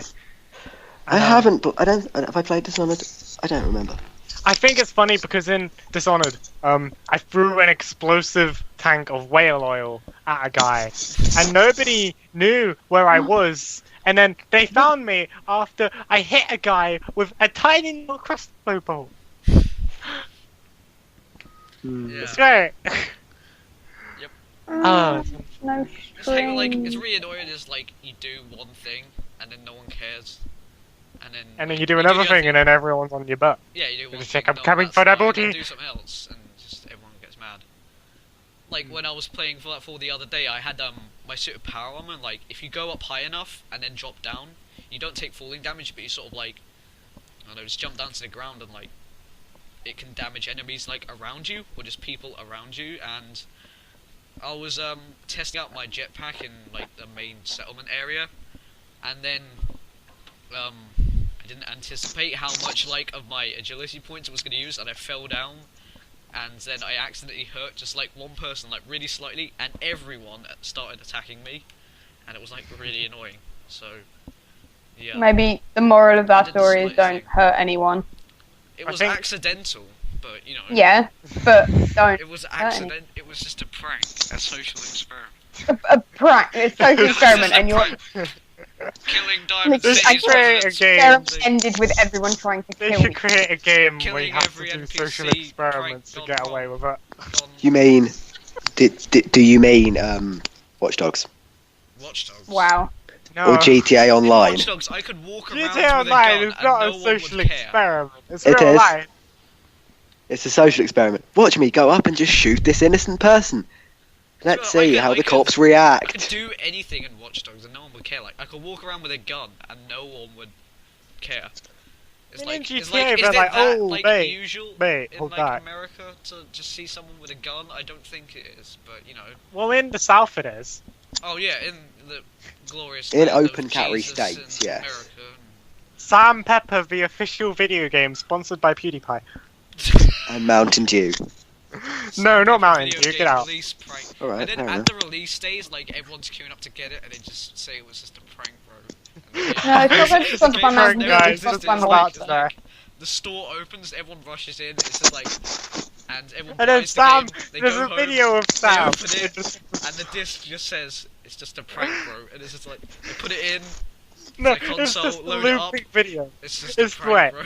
I haven't, but I don't. Have I played Dishonored? I don't remember. I think it's funny because in Dishonored, I threw an explosive tank of whale oil at a guy, and nobody knew where I was. And then they found me after I hit a guy with a tiny little crossbow bolt. Yeah. It's great. No It's like it's string. really annoying. Is like you do one thing and then no one cares, and then You do another the other thing, and then everyone's on your butt. Yeah, you do one Just thing. like, I'm no, coming that's for the fine, and then booty. do something else, and just everyone gets mad. Like when I was playing for the other day, I had my suit of power armor, and like if you go up high enough and then drop down, you don't take falling damage, but you sort of like I don't know, just jump down to the ground and like it can damage enemies like around you or just people around you. And I was testing out my jetpack in like the main settlement area, and then I didn't anticipate how much like of my agility points I was going to use, and I fell down, and then I accidentally hurt just like one person like really slightly, and everyone started attacking me, and it was like really annoying. So yeah, Maybe the moral of that Did the story is slightest don't thing. hurt anyone. it I was think- accidental, but you know, Yeah, but don't. it was accident. It was just a prank, a social experiment. A prank. It's social It was experiment, just a and you're prank. Killing Diamond Just City's create a residents. game. experiment ended with everyone trying to They kill should you. create a game where Killing you have every to do NPC social prank experiments to gone get wrong. away with it. On You mean? Do you mean Watch Dogs Watch Dogs. Wow. No, or GTA In Online? Watch Dogs, I could walk around GTA with a Online gun is and not no a one social would care. experiment. It's It real is. life. It's a social experiment. Watch me go up and just shoot this innocent person. Let's Sure, I see could- how I the could- cops I could react. do anything in Watch Dogs and no one would care. Like I could walk around with a gun and no one would care. It's In like, GTA, it's like, is they're it like, that "Oh, like mate, usual mate, in hold like back." America to just see someone with a gun? I don't think it is, but you know. Well, in the South it is. Oh yeah, in the glorious In land of open carry Jesus states, and yes. America. Sam Pepper, the official video game sponsored by PewDiePie. And Mountain Dew. No, not Mountain Video Dew, game get out. release prank. Alright, And then fair at enough. the release days, like everyone's queuing up to get it, and they just say it was just a prank, bro. No, it's not going to be sponsored by Mountain Dew. Guys, It's sponsored this by is about Monster. to die. The store opens, everyone rushes in, it's just like, and everyone And then buys Sam, the game, they there's go a home, video of Sam. open it, It just- and the disc just says, it's just a prank, bro, and it's just like, they put it in, No, the it's console, just a load it up. looping video. it's just It's a prank, wet.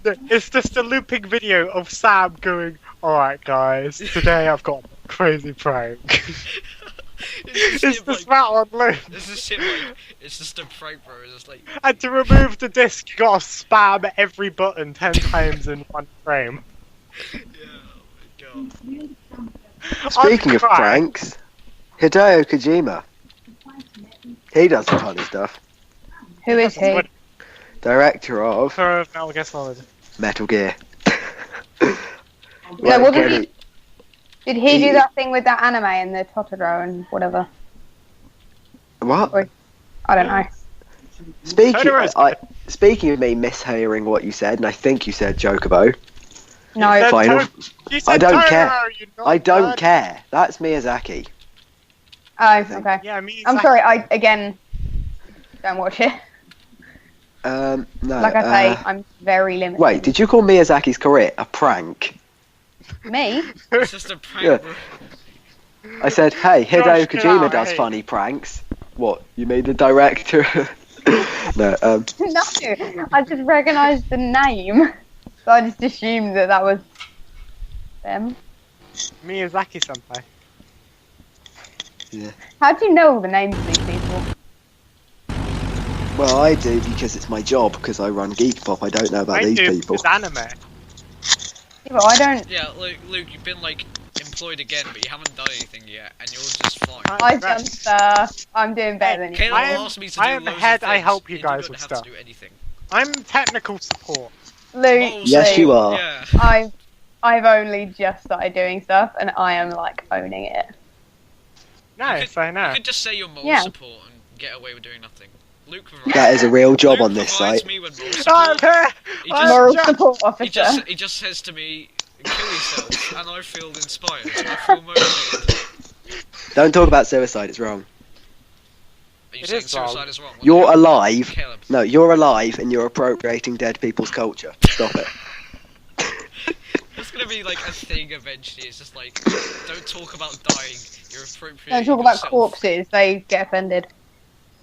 bro. It's just a looping video of Sam going, "Alright, guys, today I've got a crazy prank." It's It's just him, just like, that on loop. it's just him, like, it's just a prank, bro, it's just like, And to remove the disc, you gotta spam every button 10 times in one frame. yeah, oh my god. Speaking I'm of crying. pranks, Hideo Kojima. He does some funny stuff. Who is he? What- Director of For Metal Gear Solid. Metal Gear. Yeah, what did Kenny, Did he He- do that thing with that anime and the Totoro and whatever? What? I don't know. Speaking of me mishearing what you said, and I think you said Chocobo. No. You said Final- You said I don't Totoro, care. you I don't nutbag. care. That's Miyazaki. Oh, okay. Yeah, me. I'm sorry. I again don't watch it. No. Like I say, I'm very limited. Wait, did you call Miyazaki's career a prank? Me? It's just a prank, Yeah. bro. I said, hey, Hideo Josh, get Kojima out, does hey. funny pranks. What? You made the director? No. No, I just recognised the name, so I just assumed that was them. Miyazaki-senpai. Yeah. How do you know all the names of these people? Well, I do because it's my job. Because I run Geek Pop. I don't know about these people. It's anime. Yeah, but I don't. Yeah, Luke, you've been like employed again, but you haven't done anything yet, and you're just fine. I've done stuff. I'm doing better than you. Caleb I am- asked me to I do am loads head, of I things, help you and guys don't with have stuff. to do anything. I'm technical support. Luke, Oh, Yes, so- you are. Yeah. I've only just started doing stuff, and I am like owning it. Nice, I know. You could just say you're moral Yeah. support and get away with doing nothing. Luke provides. That is a real job Luke on this provides site. me with moral I'm support. here! He I'm just- Moral just- support officer. He just says to me, kill yourself, and I feel inspired. I feel motivated. Don't talk about suicide. It's wrong. Are you It saying is wrong. suicide is wrong? What You're do you- alive. Caleb. No, you're alive, and you're appropriating dead people's culture. Stop it. It's gonna be like a thing eventually. It's just like, don't talk about dying. You're appropriating Don't talk about yourself. corpses. They get offended.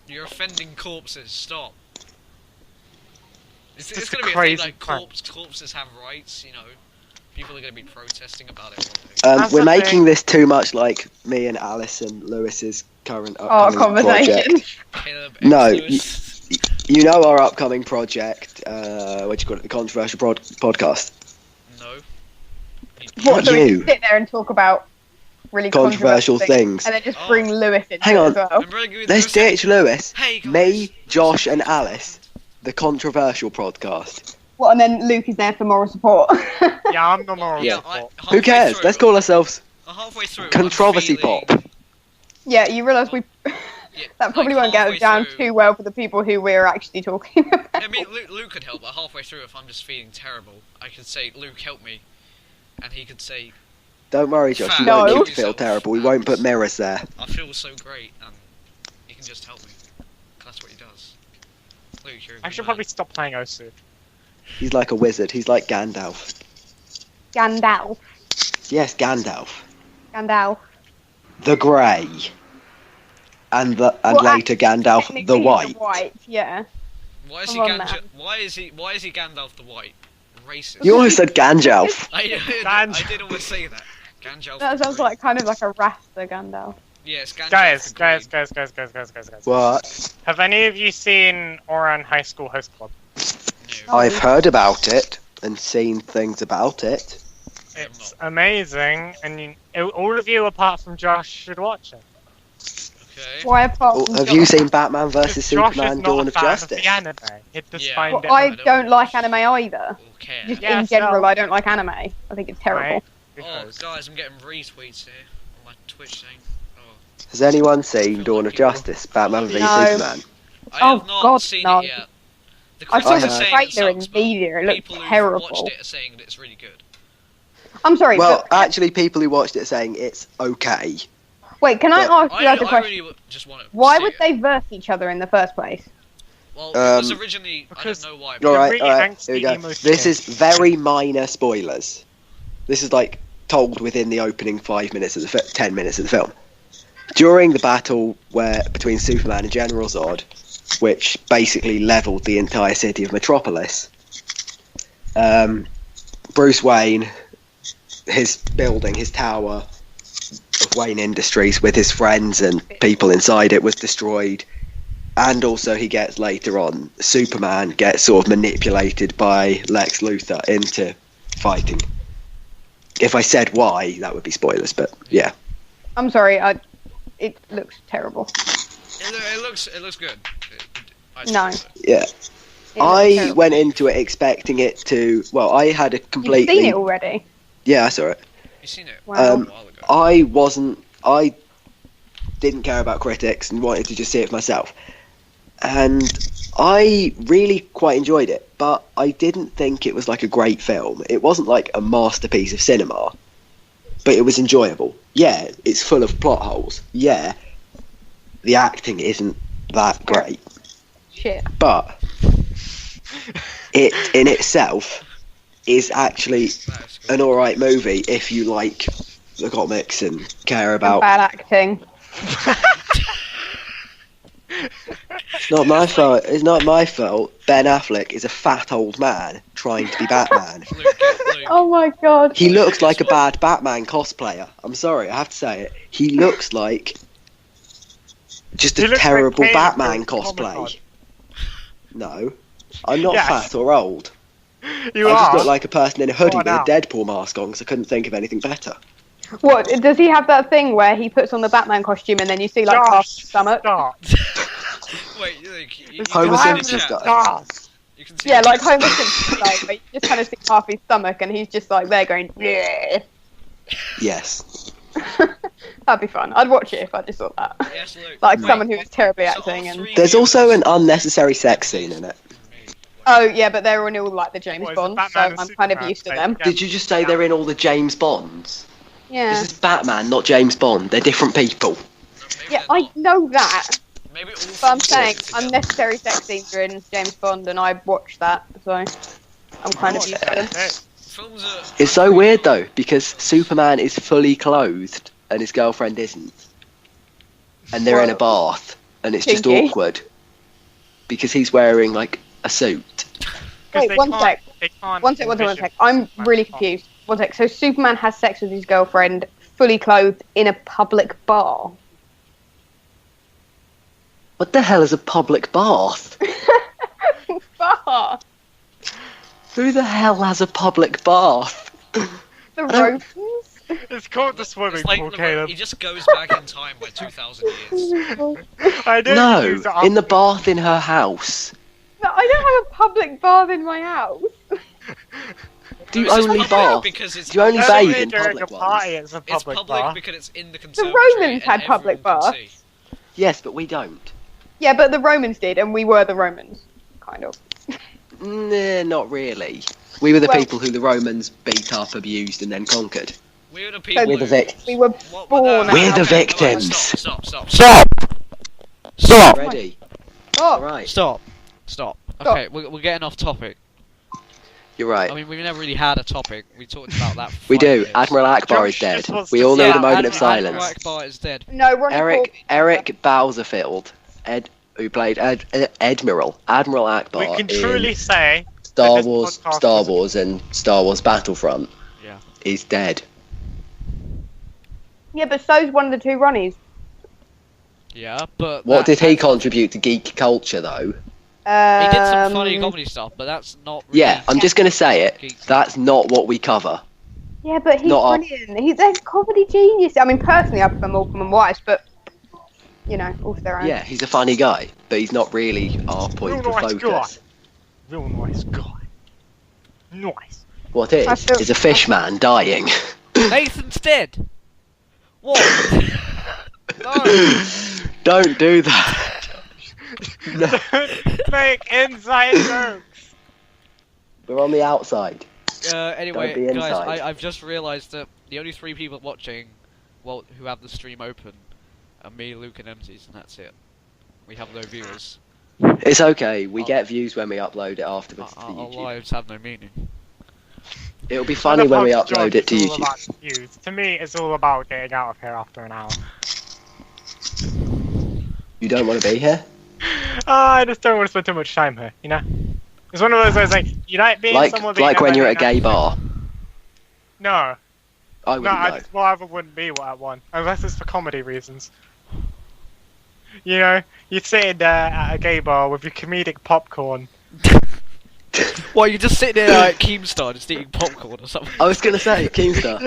You're offending corpses. Stop. It's just gonna a be a thing crazy like prank. corpses have rights. You know, people are gonna be protesting about it one day. That's We're the making thing. this too much like me and Alice and Lewis's current Oh, upcoming conversation. project. Caleb, No, Lewis. You know our upcoming project. What do you call it? The controversial podcast. No. What, so we you. can sit there and talk about really Controversial things. and then just Oh. bring Lewis into Hang it on. as well. Remember I gave you the Let's first- ditch Lewis. Hey guys. Me, Josh, and Alice. The controversial podcast. What, and then Luke is there for moral support. Yeah, I'm the moral Yeah, support. Who cares? Let's call ourselves Halfway through. Controversy I'm feeling- Pop. Yeah, you realise we Yeah, that probably like won't get halfway down through- too well for the people who we're actually talking about. I mean, Luke could help, but halfway through, if I'm just feeling terrible, I could say, Luke, help me. And he could say, Don't worry, Josh. You No. don't need to feel terrible. We won't put mirrors there. I feel so great, and you can just help me. 'Cause that's what he does. Luke, you're a I good should man. probably stop playing Osu. He's like a wizard. He's like Gandalf. Gandalf. Yes, Gandalf. Gandalf. The Grey. And Well, later Gandalf the Technically, White. White, yeah. Why is he Come on, man. Why is he Gandalf the White? Racist. You almost said Gandalf. I did almost say that. Gandalf. That the sounds Grey. like kind of like a Rasta Gandalf. Yes, Gandalf. Guys, the Grey. guys. What? Have any of you seen Oran High School Host Club? No. I've heard about it and seen things about it. I am It's amazing, and all of you apart from Josh should watch it. Okay. Why apart Oh, from have Josh? you seen Batman vs Because Josh Superman: is Dawn not a of fan Justice? of the anime. He'd just Yeah. find Well, it. I don't don't like watch. anime either. Okay. Just Yeah, in general, so- I don't like anime. I think it's terrible. Right. Oh, Because- guys, I'm getting retweets here on my Twitch thing. Oh. Has anyone seen Dawn of Justice? Batman v No. Superman. I Oh, have not God, seen no. it yet. The I critics saw I are the have. saying it trailer in sucks, but media. It looked people who've terrible. watched it are saying that it's really good. I'm sorry. Well, but, actually, people who watched it are saying it's okay. wait, can I but ask you guys a I question? really just want to. Why see would it. they verse each other in the first place? Well, it was Um, originally. I because- don't know why. You're All But right, really all right. angsty Here we go. emo This kid. is very minor spoilers. This is like told within the opening 5 minutes of the 10 minutes of the film. During the battle between Superman and General Zod, which basically leveled the entire city of Metropolis, Bruce Wayne, his building, his tower of Wayne Industries with his friends and people inside it was destroyed. And also he gets later on, Superman gets sort of manipulated by Lex Luthor into fighting. If I said why, that would be spoilers, but yeah. I'm sorry. It looks terrible. it looks good. I No. suppose so. Yeah. It looks I terrible. went into it expecting it to, well, I had a You've completely... seen it already. Yeah, I saw it. You seen it? Wow. A while ago. I didn't care about critics and wanted to just see it for myself. And I really quite enjoyed it, but I didn't think it was like a great film. It wasn't like a masterpiece of cinema, but it was enjoyable. Yeah, it's full of plot holes. Yeah, the acting isn't that great, Shit. but it in itself is actually That is cool. an alright movie if you like the comics and care about... Bad acting. Not my fault. It's not my fault. Ben Affleck is a fat old man trying to be Batman. Luke, Oh my god. He looks like a bad Batman cosplayer. I'm sorry, I have to say it. He looks like just He a looks like terrible Kane Batman from Comic-Con. cosplay. No, I'm not Yes. fat or old. You I are. just look like a person in a hoodie What with a now? Deadpool mask on because I couldn't think of anything better. What, does he have that thing where he puts on the Batman costume and then you see like half his stomach? Stop. Wait, Luke, you Homer can see the Simpson's chat. got Stop. You can see Yeah, the like chat. Homer Simpson style, where you just kind of see half his stomach and he's just like there going, yeah. Yes. That'd be fun. I'd watch it if I just saw that. Yes, Luke. Like Wait, someone who is terribly so acting all and... three There's viewers- also an unnecessary sex scene in it. Oh, yeah, but they're all like the James What, is it Bond, so Batman and I'm kind of Superman? used to Like, them. yeah. Did you just say they're in all the James Bonds? Yeah. This is Batman, not James Bond. They're different people. Yeah, they're I not. know that, Maybe all but I'm three saying together. unnecessary sex scenes are in James Bond and I watched that, so I'm kind of used to them. Films are. It's so weird though, because Superman is fully clothed and his girlfriend isn't. And they're in a bath, and it's just Kinky. awkward. Because he's wearing like a suit. Wait, one sec. One sec. I'm really confused. One sec. So Superman has sex with his girlfriend, fully clothed, in a public bar. What the hell is a public bath? Bar. Who the hell has a public bath? The don't- Romans. It's called the swimming It's like pool, he Caleb. just goes back in time by 2,000 years. I didn't No, use it in the after- bath in her house. But I don't have a public bath in my house. Do you It's just only public bath? because it's Do you only That's bathe only in during public a party, ones? it's a it's public public bar. because it's in the conservatory. Romans had and public everyone can baths. see. Yes, but we don't. Yeah, but the Romans did, and we were the Romans, kind of. Nah, not really. We were the Well- people who the Romans beat up, abused, and then conquered. We're the people. We're the who- victims. We were What born. We're out the of- victims. Stop! Stop! Stop! Stop! Ready? Oh, Right. Stop. Stop. Okay, we're getting off topic. You're right. I mean, we've never really had a topic. We talked about that. For We 5 do. years. Admiral Akbar is Josh dead. just wants We to all know say the moment of Admiral silence. Akbar is dead. no, Ronnie Eric Bowserfield, who played Admiral Akbar We can in truly say Star this Wars, podcast Star was- Wars, and Star Wars Battlefront. Yeah. Is dead. Yeah, but so's one of the two Ronnies. Yeah, but What that- did he contribute to geek culture, though? He did some funny comedy stuff, but that's not. Really Yeah, I'm just gonna say it. geek. That's not what we cover. Yeah, but he's Not a- brilliant. He's a comedy genius. I mean, personally, I prefer Malcolm and Weiss, but you know, all to their own. Yeah, he's a funny guy, but he's not really our point Real of nice focus. real nice guy. Nice. What I is feel- a fish man dying. Nathan's dead. What? No. Don't do that. No, Don't make inside jokes. we're on the outside. Anyway, Don't be guys, inside. I've just realised that the only 3 people watching, well, who have the stream open, are me, Luke, and Empties, and that's it. We have no viewers. It's okay. We Oh. get views when we upload it afterwards to Our YouTube. lives have no meaning. It'll be funny when we upload it to It's all YouTube. about views. To me, it's all about getting out of here after an hour. You don't want to be here? I just don't want to spend too much time here, you know? It's one of those like, you like being Like somewhere but you when never you're at a hang gay out. bar. No. I No, wouldn't I know. just, well, I wouldn't be at one. Unless it's for comedy reasons. You know, you're sitting there at a gay bar with your comedic popcorn. Well, you're just sitting there at Keemstar just eating popcorn or something. I was gonna say, Keemstar.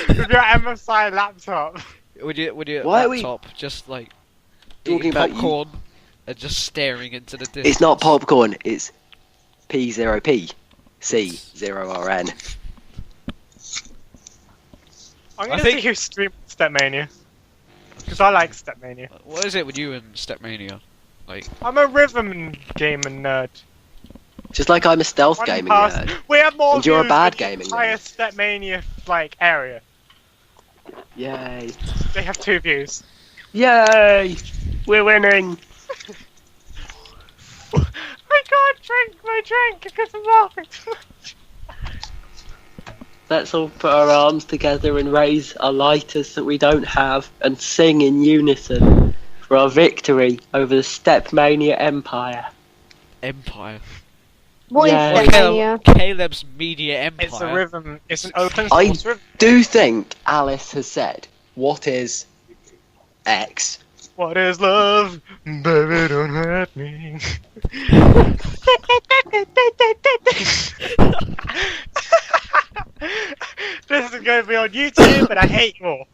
With your MSI laptop. Would you Why are we laptop just like talking eating about you? popcorn and just staring into the distance? It's not popcorn, it's P0p. C0RN. I'm I gonna think- see who streams Stepmania. Because I like Stepmania. What is it with you and Stepmania? Like, I'm a rhythm gaming nerd. Just like I'm a stealth One gaming pass- nerd. We have more And you're a views bad than the gaming entire nerd. Stepmania like area. Yay. They have 2 views. Yay! We're winning! I can't drink my drink because I'm laughing too much. Let's all put our arms together and raise our lighters that we don't have and sing in unison. for our victory over the Stepmania Empire. Empire. What is Yeah. Well, Stepmania? Caleb's media empire. It's a rhythm. It's an open I source rhythm. do think Alice has said, what is X? What is love? Baby, don't hurt me. This is going to be on YouTube, and I hate you all.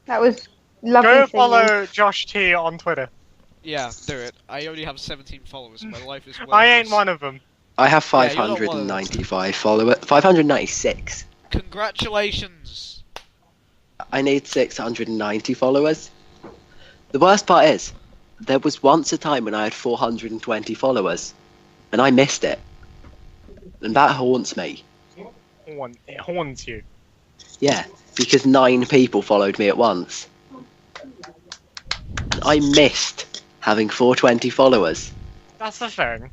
That was lovely. Go singing. follow Josh T on Twitter. Yeah, do it. I only have 17 followers. My life is worthless. I ain't one of them. I have Yeah, you're not one of them. 595 followers. 596. Congratulations. I need 690 followers. The worst part is, there was once a time when I had 420 followers, and I missed it. And that haunts me. It haunts you. Yeah, because 9 people followed me at once. And I missed having 420 followers. That's the thing.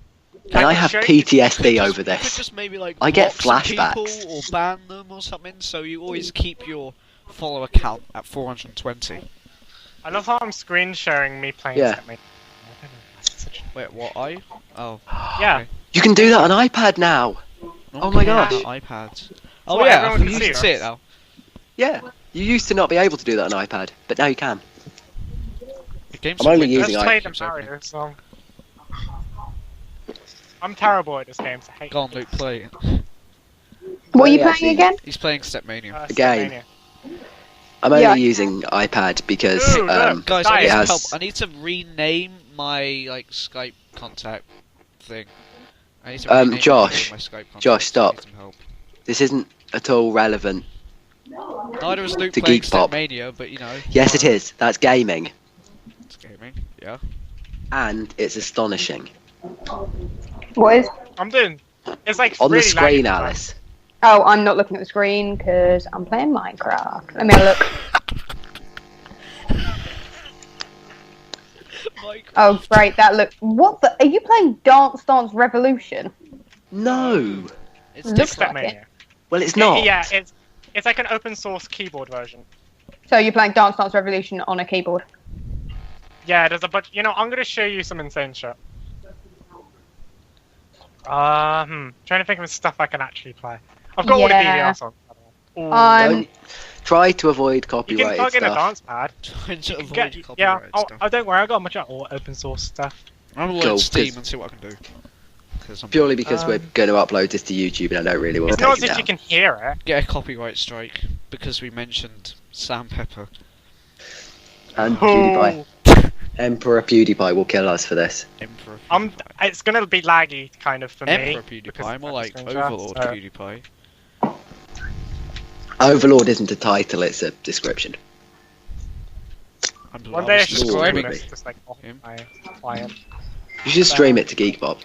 And I have PTSD You over could this. just maybe like I get block some flashbacks. people or ban them or something, so you always keep your follower count at 420. I love how I'm screen sharing me playing Yeah. Stepmania. Wait, what? Oh. Yeah. Okay. You can do that on iPad now. Oh my Okay, gosh. iPads. Oh what yeah, everyone you can can see, see right? it now. Yeah, you used to not be able to do that on iPad, but now you can. The game's I'm only Windows using Let's play iPad. the Mario song. I'm terrible at this game, so I hate Go on, Luke, play it. What are you Yeah, playing actually- again? He's playing Stepmania. Again. Stepmania. I'm only Yeah. using iPad because Ooh, look. Guys, Guys, I need it some has- help. I need to rename my like Skype contact thing. I need to rename all Josh. my Skype contacts. Josh, stop. I need some help. this isn't at all relevant. Neither is Luke To playing Geek Pop. Stepmania, but you know. Yes, it is. That's gaming, It's gaming. Yeah. and it's astonishing. What is? I'm doing. It's like On really the screen, laggy. Alice. Oh, I'm not looking at the screen because I'm playing Minecraft. Let me have a look. Oh, great, that look. What the? Are you playing Dance Dance Revolution? No. It's Looks different. like it. Stepmania. Well, it's not. Yeah, it's like an open source keyboard version. So you're playing Dance Dance Revolution on a keyboard? Yeah, there's a bunch. You know, I'm gonna show you some insane shit. Trying to think of stuff I can actually play. I've got all the Yeah. DVR songs. Ooh. Don't try to avoid You can copyrighted plug in a stuff. dance pad. Trying to You can avoid get, copyright yeah, stuff. don't worry, I got a bunch of all open source stuff. I'm gonna Cool, load Steam 'cause- and see what I can do. 'Cause I'm Purely because we're Um, going to upload this to YouTube, and I don't really want It's to not take as it if you down. can hear it. get a copyright strike because we mentioned Sam Pepper. And Oh, PewDiePie. Emperor PewDiePie will kill us for this. Emperor I'm. PewDiePie. It's gonna be laggy, kind of for me. Emperor because PewDiePie, it's more a like screenshot, Overlord so- PewDiePie. Overlord isn't a title; it's a description. One day I should stream describing this, just like off him. my client. You should stream it to Geekpop.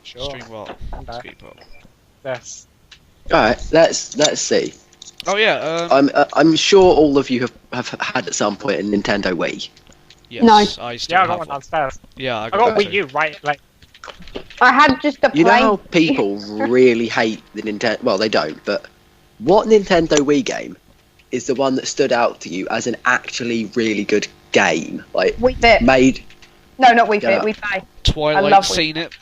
Sure. Stream what? Okay. Speed pop. This. All right, let's see. Oh yeah. I'm sure all of you have had at some point a Nintendo Wii. Yes, No. I still Yeah, I have got one downstairs. Yeah, I I got, got one Wii too. U, right? Like, I had just a You know plain. how people really hate the Nintendo? Well, they don't. But what Nintendo Wii game is the one that stood out to you as an actually really good game? Like Wii Fit. made. No, not Wii Yeah. Fit. Wii Play. Twilight love seen it.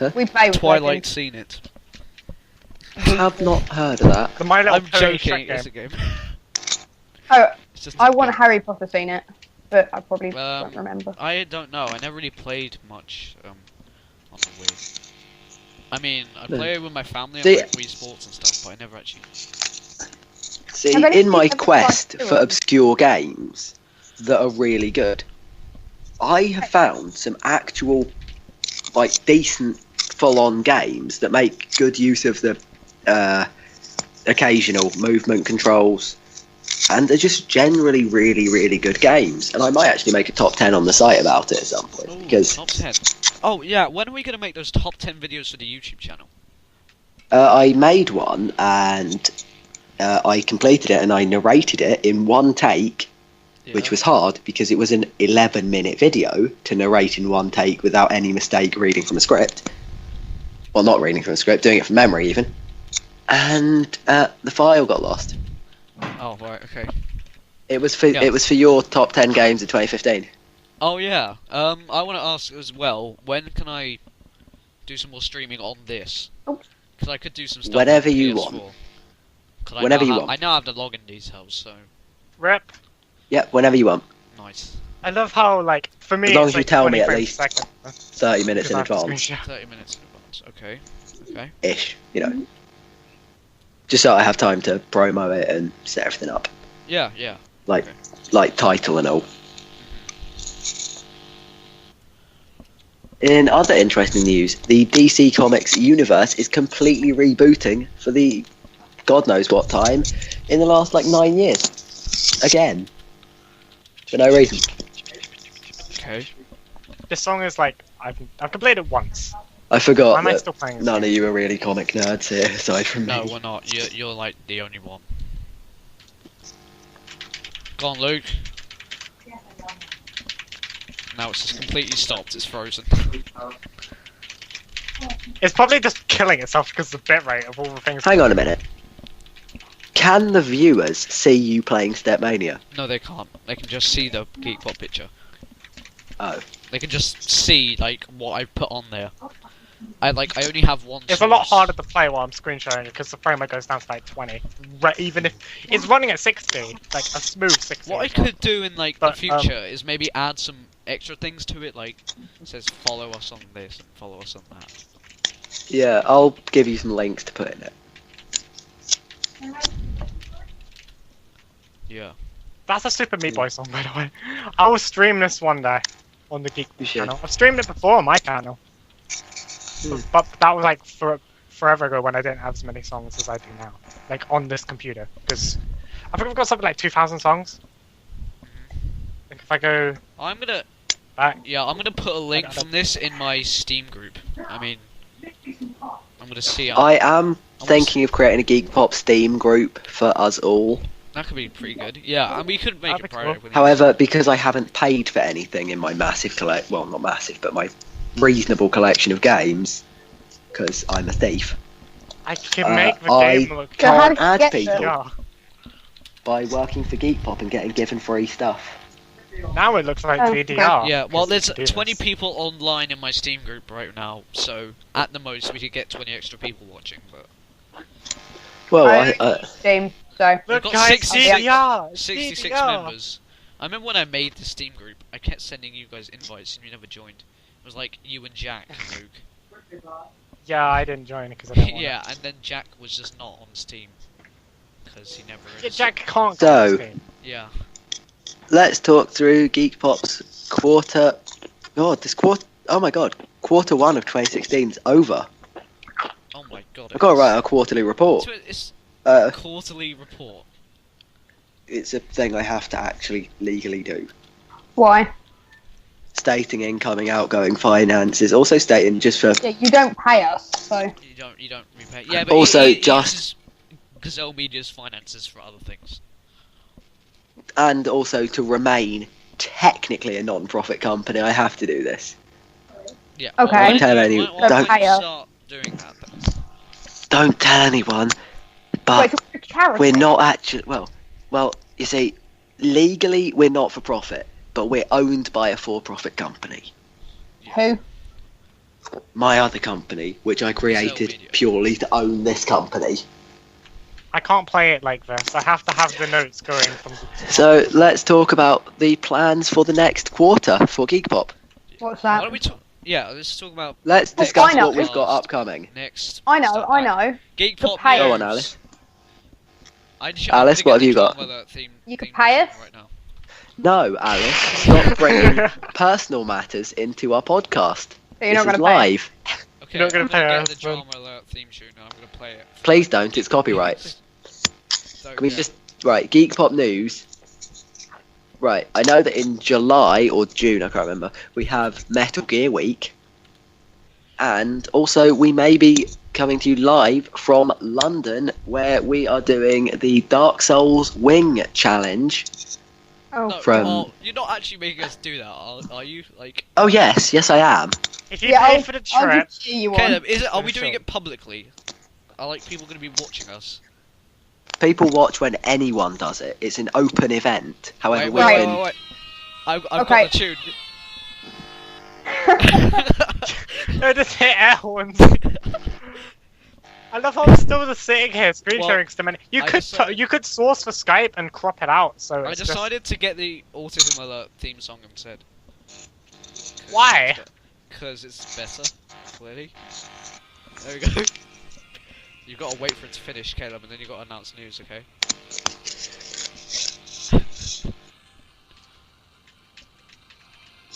Wii Play. was Twilight working. seen it. Have not heard of that. the My Little I'm Pony joking. Shrek It's game. a game. Oh, It's just I a want game. Harry Potter seen it, but I probably Um, don't remember. I don't know. I never really played much on the Wii. I mean, I No. play it with my family on See- like Wii Sports and stuff, but I never actually. See, Have any in my of you ever quest tried to for do it? obscure games that are really good, I have found some actual, like, decent, full-on games that make good use of the occasional movement controls, and they're just generally really, really good games. And I might actually make a top 10 on the site about it at some point, Ooh, because top 10. Oh yeah, when are we gonna make those top 10 videos for the YouTube channel? I made one, and I completed it, and I narrated it in one take, Yeah. which was hard because it was an 11-minute video to narrate in one take without any mistake reading from a script. Well, not reading from a script, doing it from memory even. And the file got lost. Oh right, okay. It was for Yeah. your top 10 games of 2015. Oh yeah. I want to ask as well. When can I do some more streaming on this? Oops. Because I could do some stuff. Whenever on you PS4. want. 'Cause Whenever you I want. now have the login details, so Rip. Yep, whenever you want. nice. I love how, like, for me, As long it's as you like tell 20 me at frames least per second. 30 minutes in Because I have to advance. screenshot. 30 minutes in advance. Okay. Okay. Ish, you know. Just so I have time to promo it and set everything up. Yeah. Yeah. Like, Okay. like title and all. In other interesting news, the DC Comics universe is completely rebooting for the God knows what time in the last like 9 years. Again. For no reason. Okay. This song is like, I've completed it once. I Why forgot am I that still playing this none of game? you are really comic nerds here, aside from No, me. we're not. You're like the only one. Go on, Luke. Now it's just completely stopped. It's frozen. It's probably just killing itself because of the bitrate of all the things. Hang on a minute. Can the viewers see you playing Stepmania? No, they can't. They can just see the Geekbot picture. Oh. They can just see like what I put on there. I only have one. It's a lot source. harder to play while I'm screen sharing because the frame rate goes down to like 20. Even if it's running at 60, like a smooth 60. What I could do in like But, the future is maybe add some extra things to it, like it says follow us on this and follow us on that. Yeah, I'll give you some links to put in it. Yeah. That's a Super Meat Boy song, by the way. I will stream this one day on the Geek You should. channel. I've streamed it before on my channel, but that was like forever ago when I didn't have as many songs as I do now, like on this computer. Because I think I've got something like 2,000 songs. Like if I go I'm gonna back, I'm gonna put a link don't- from this in my Steam group. I mean, I'm gonna see. I am thinking of creating a Geek Pop Steam group for us all. That could be pretty good. Yeah, and we could make That'd it be private. cool. with However, because I haven't paid for anything in my massive well, not massive, but my reasonable collection of games, because I'm a thief, I can make the I game look. So how can't did you add get people them? Yeah. by working for Geek Pop and getting given free stuff. Now it looks like Oh, DDR. Yeah, well, there's because you can do 20 this. people online in my Steam group right now, so at the most we could get 20 extra people watching. But Well, I Steam, so Look, got guys, 60 DDR. 66 DDR. members. I remember when I made the Steam group, I kept sending you guys invites and you never joined. It was like you and Jack and Luke. Yeah, I didn't join it because I didn't want Yeah, and then Jack was just not on Steam because he never. it. Yeah, Jack can't So- go to Steam. Yeah. let's talk through Geek Pop's quarter. God, this quarter. Oh my God, quarter one of 2016 is over. Oh my god. I've got to write a quarterly report. So it's Uh, quarterly report. it's a thing I have to actually legally do. why? Stating incoming, outgoing finances. Also stating just for Yeah, you don't pay us, so You don't repay. Yeah, but Also, he just- uses Gazelle Media's finances for other things. and also to remain technically a non-profit company, I have to do this. Yeah. Okay. Why Don't tell did anyone- why don't- did you start doing that then? Don't tell anyone, wait, but it's a charity. we're not actually. Well, you see, legally we're not for profit, but we're owned by a for-profit company. Who? My other company, which I created Media. purely to own this company. I can't play it like this. I have to have the notes going from the So let's talk about the plans for the next quarter for Geek Pop. What's Why that? don't we talk? Yeah, let's talk about Let's Oh, discuss I know. what we've got upcoming. next. I know, stuff. I know. Geek The Pop pay- news. Go on, Alice. I'm Alice, gonna what have get you the got? drama alert theme You can theme pay music us? right now. No, Alice, stop bringing personal matters into our podcast. So you're This not is going to pay. live. Okay, not gonna I'm pay gonna us, get the but- drama alert theme tune and I'm gonna play it. Please don't, it's copyright. So, Can we yeah. just right, Geek Pop news. Right, I know that in July or June, I can't remember, we have Metal Gear Week. And also we may be coming to you live from London where we are doing the Dark Souls Wing Challenge. Oh, No, from- well, you're not actually making us do that, are you? Like, Oh yes, yes I am. If you yeah, pay I'll, for the I'll trip, just cheer you on. Caleb, are we Sure. doing it publicly? Are like people going to be watching us? People watch when anyone does it. It's an open event. However, Wait, we've wait, been... wait, wait. I've Okay. got the tune. No, just hit air horns. I love how I'm still just sitting here screen Well, sharing so many. You I could decided- you could source for Skype and crop it out. So I it's just- decided to get the Autism Alert theme song instead. Why? Because it's better, clearly. There we go. You've got to wait for it to finish, Caleb, and then you've got to announce news, okay?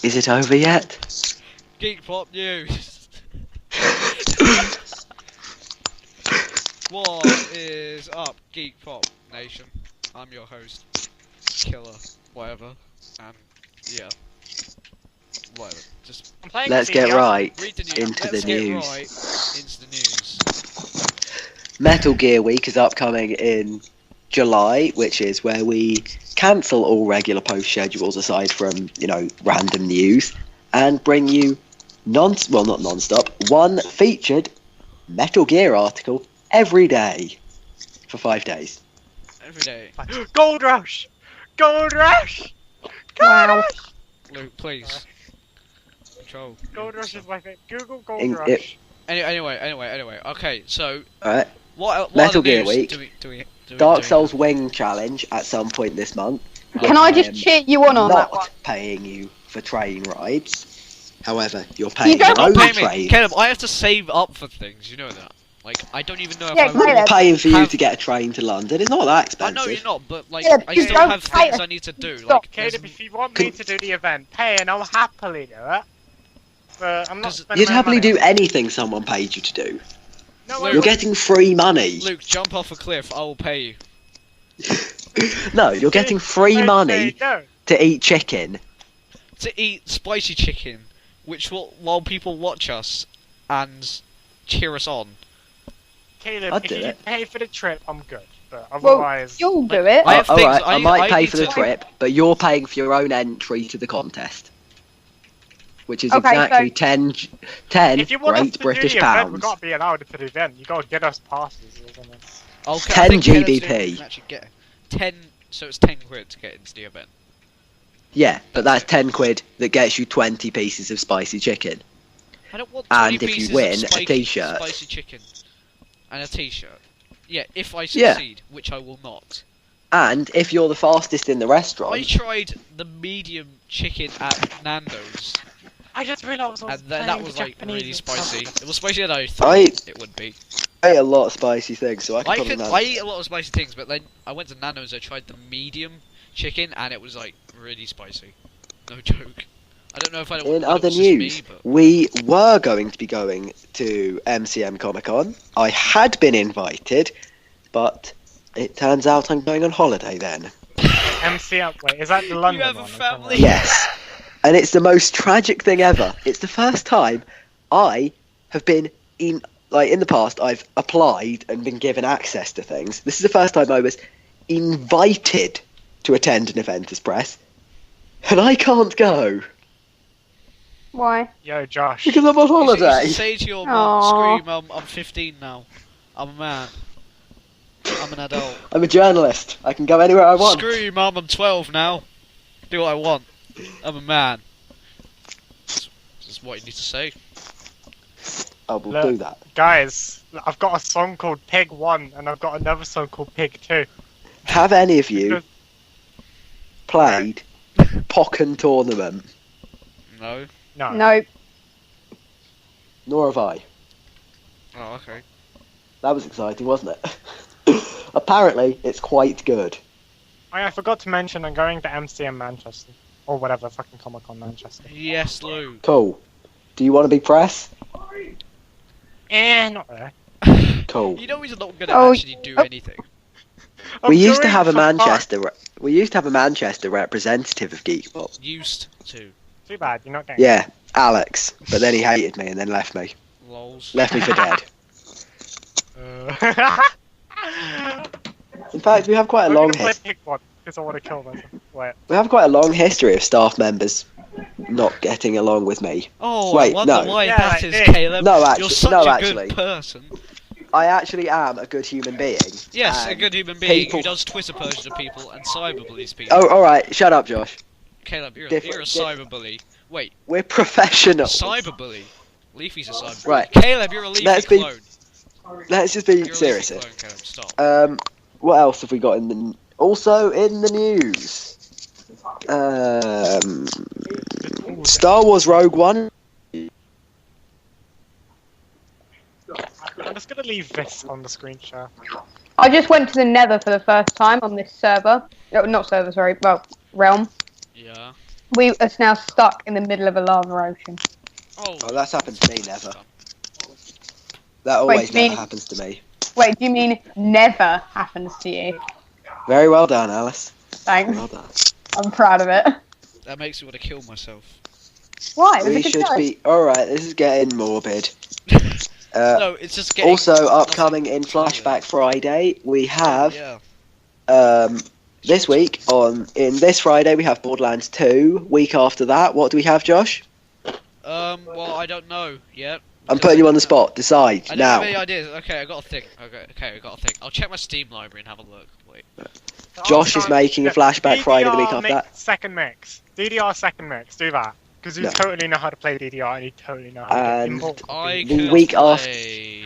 Is it over yet? Geek Pop News! What is up, Geek Pop Nation? I'm your host, Killer, whatever, and yeah. Whatever, just I'm playing Let's CD. get right read the news. into Let's the get news. right into the news. Metal Gear Week is upcoming in July, which is where we cancel all regular post schedules aside from, you know, random news, and bring you not non-stop, one featured Metal Gear article every day for 5 days. Every day. Gold Rush! Gold Rush! Gold Wow. Rush! Luke, please. Control. Gold Rush is my favorite. Google Gold In- Rush. Anyway. Okay, so Alright. what Metal other Gear news Week. do we Dark do? Souls Wing Challenge at some point this month. Can I just am cheer you on that one? not paying you for train rides. However, you're paying You don't your own Don't pay me, trains. Caleb. I have to save up for things. You know that. Like I don't even know if Yeah, I. Caleb. I'm paying for you Have- to get a train to London. It's not that I expensive. know you're not, but like Caleb, I you still don't have pay things us. I need to do. Stop, Like Caleb, there's- if you want me to do the event, pay and I'll happily do it. But I'm not 'Cause spending You'd my happily money do on it. anything someone paid you to do. No, Luke. I You're getting free money. Luke, jump off a cliff. I will pay you. No, you're getting free I'd money say no. to eat chicken. To eat spicy chicken, which will while people watch us and cheer us on. Caleb, I'd if do you it. pay for the trip, I'm good. But Well, otherwise, you'll do it. I have All things- right, I might pay need for the to- trip, but you're paying for your own entry to the contest, which is Okay, exactly so- 10 if you want us great to British do the event, we pounds. gotta be allowed to the event. You gotta get us passes or something. Okay, 10 I think Caleb's GBP. saying we can actually get 10. So it's 10 quid to get into the event. Yeah, but that's 10 quid that gets you 20 pieces of spicy chicken. I don't want And 20 if you pieces win, of a spicy, t-shirt. spicy chicken and a t-shirt. Yeah, if I Yeah. succeed, which I will not. And if you're the fastest in the I restaurant, tried the medium chicken at Nando's, I just realised I was and that playing was the like Japanese really and spicy. stuff. It was spicier than I thought I- it would be. I ate a lot of spicy things, so I can I probably I manage. eat a lot of spicy things, but then I went to Nando's. I tried the medium chicken, and it was like really spicy. No joke. I don't know if I don't. In thought it other was just me, news, but we were going to be going to MCM Comic Con. I had been invited, but it turns out I'm going on holiday then. MCM, wait, is that the London have a one? or family? something? Yes. And it's the most tragic thing ever. It's the first time I have been in, like, in the past, I've applied and been given access to things. This is the first time I was invited to attend an event as press, and I can't go Why? Yo, Josh. because I'm on you holiday. should say to your mum, Aw. "Scream, I'm 15 now. I'm a man. I'm an adult." I'm a journalist. I can go anywhere I want. Screw you, mum. I'm 12 now. Do what I want. I'm a man. That's what you need to say. I will Look. do that. Guys, I've got a song called Pig 1 and I've got another song called Pig 2. Have any of you Because- played Pokken Tournament? No. No. No. Nor have I. Oh, okay. That was exciting, wasn't it? Apparently, it's quite good. I forgot to mention I'm going to MCM Manchester. Or whatever, fucking Comic Con Manchester. Yes, Lou. Cool. Do you want to be press? Not really. Cool. You know he's not gonna Oh, actually do oh. anything. I'm We used to doing have a for fun. Manchester. We used to have a Manchester representative of Geekbot. Used to. Too bad, you're not getting Yeah, Alex. But then he hated me and then left me. Lols. Left me for dead. I'm In fact, we have quite a long gonna play history. Pig 1 because I want to kill myself. Wait. We have quite a long history of staff members not getting along with me. Oh, Wait, I wonder no. why Yeah, that is, it- Caleb. No, You're actually, such no, a actually. good person. I actually am a good human being. Yes, a and good human being people- who does Twitter posts to people and cyberbullies people. Oh, alright, shut up, Josh. Caleb, you're a different- cyberbully. Wait, We're professionals. cyberbully? Leafy's a cyberbully. Right. Caleb, you're a Leafy Let's be- clone. Let's just be You're a serious Leafy here. clone, Caleb, stop. What else have we got in the... Also in the news. Star Wars Rogue One. I'm just gonna leave this on the screen share. I just went to the Nether for the first time on this server. Oh, not server, sorry. Well, realm. Yeah. We are now stuck in the middle of a lava ocean. Oh, Oh, that's happened to me, never. That always do you never mean- happens to me. Wait, do you mean never happens to you? Very well done, Alice. Thanks. Well done. I'm proud of it. That makes me want to kill myself. Why? It was We a good should time. be... Alright, this is getting morbid. No, it's just getting... Also, upcoming in Flashback Friday, we have... Yeah. This week, this Friday, we have Borderlands 2. Week after that, what do we have, Josh? Well, I don't know yet. I'm putting you on the spot. Decide I don't now. have any ideas. Okay, I got to think. Okay, I got to think. I'll check my Steam library and have a look. Wait. Josh is making a Flashback Friday the week after that. Second mix. DDR second mix. Do that. Because you No. totally know how to play DDR and you totally know how to And- import. I The could week after- play...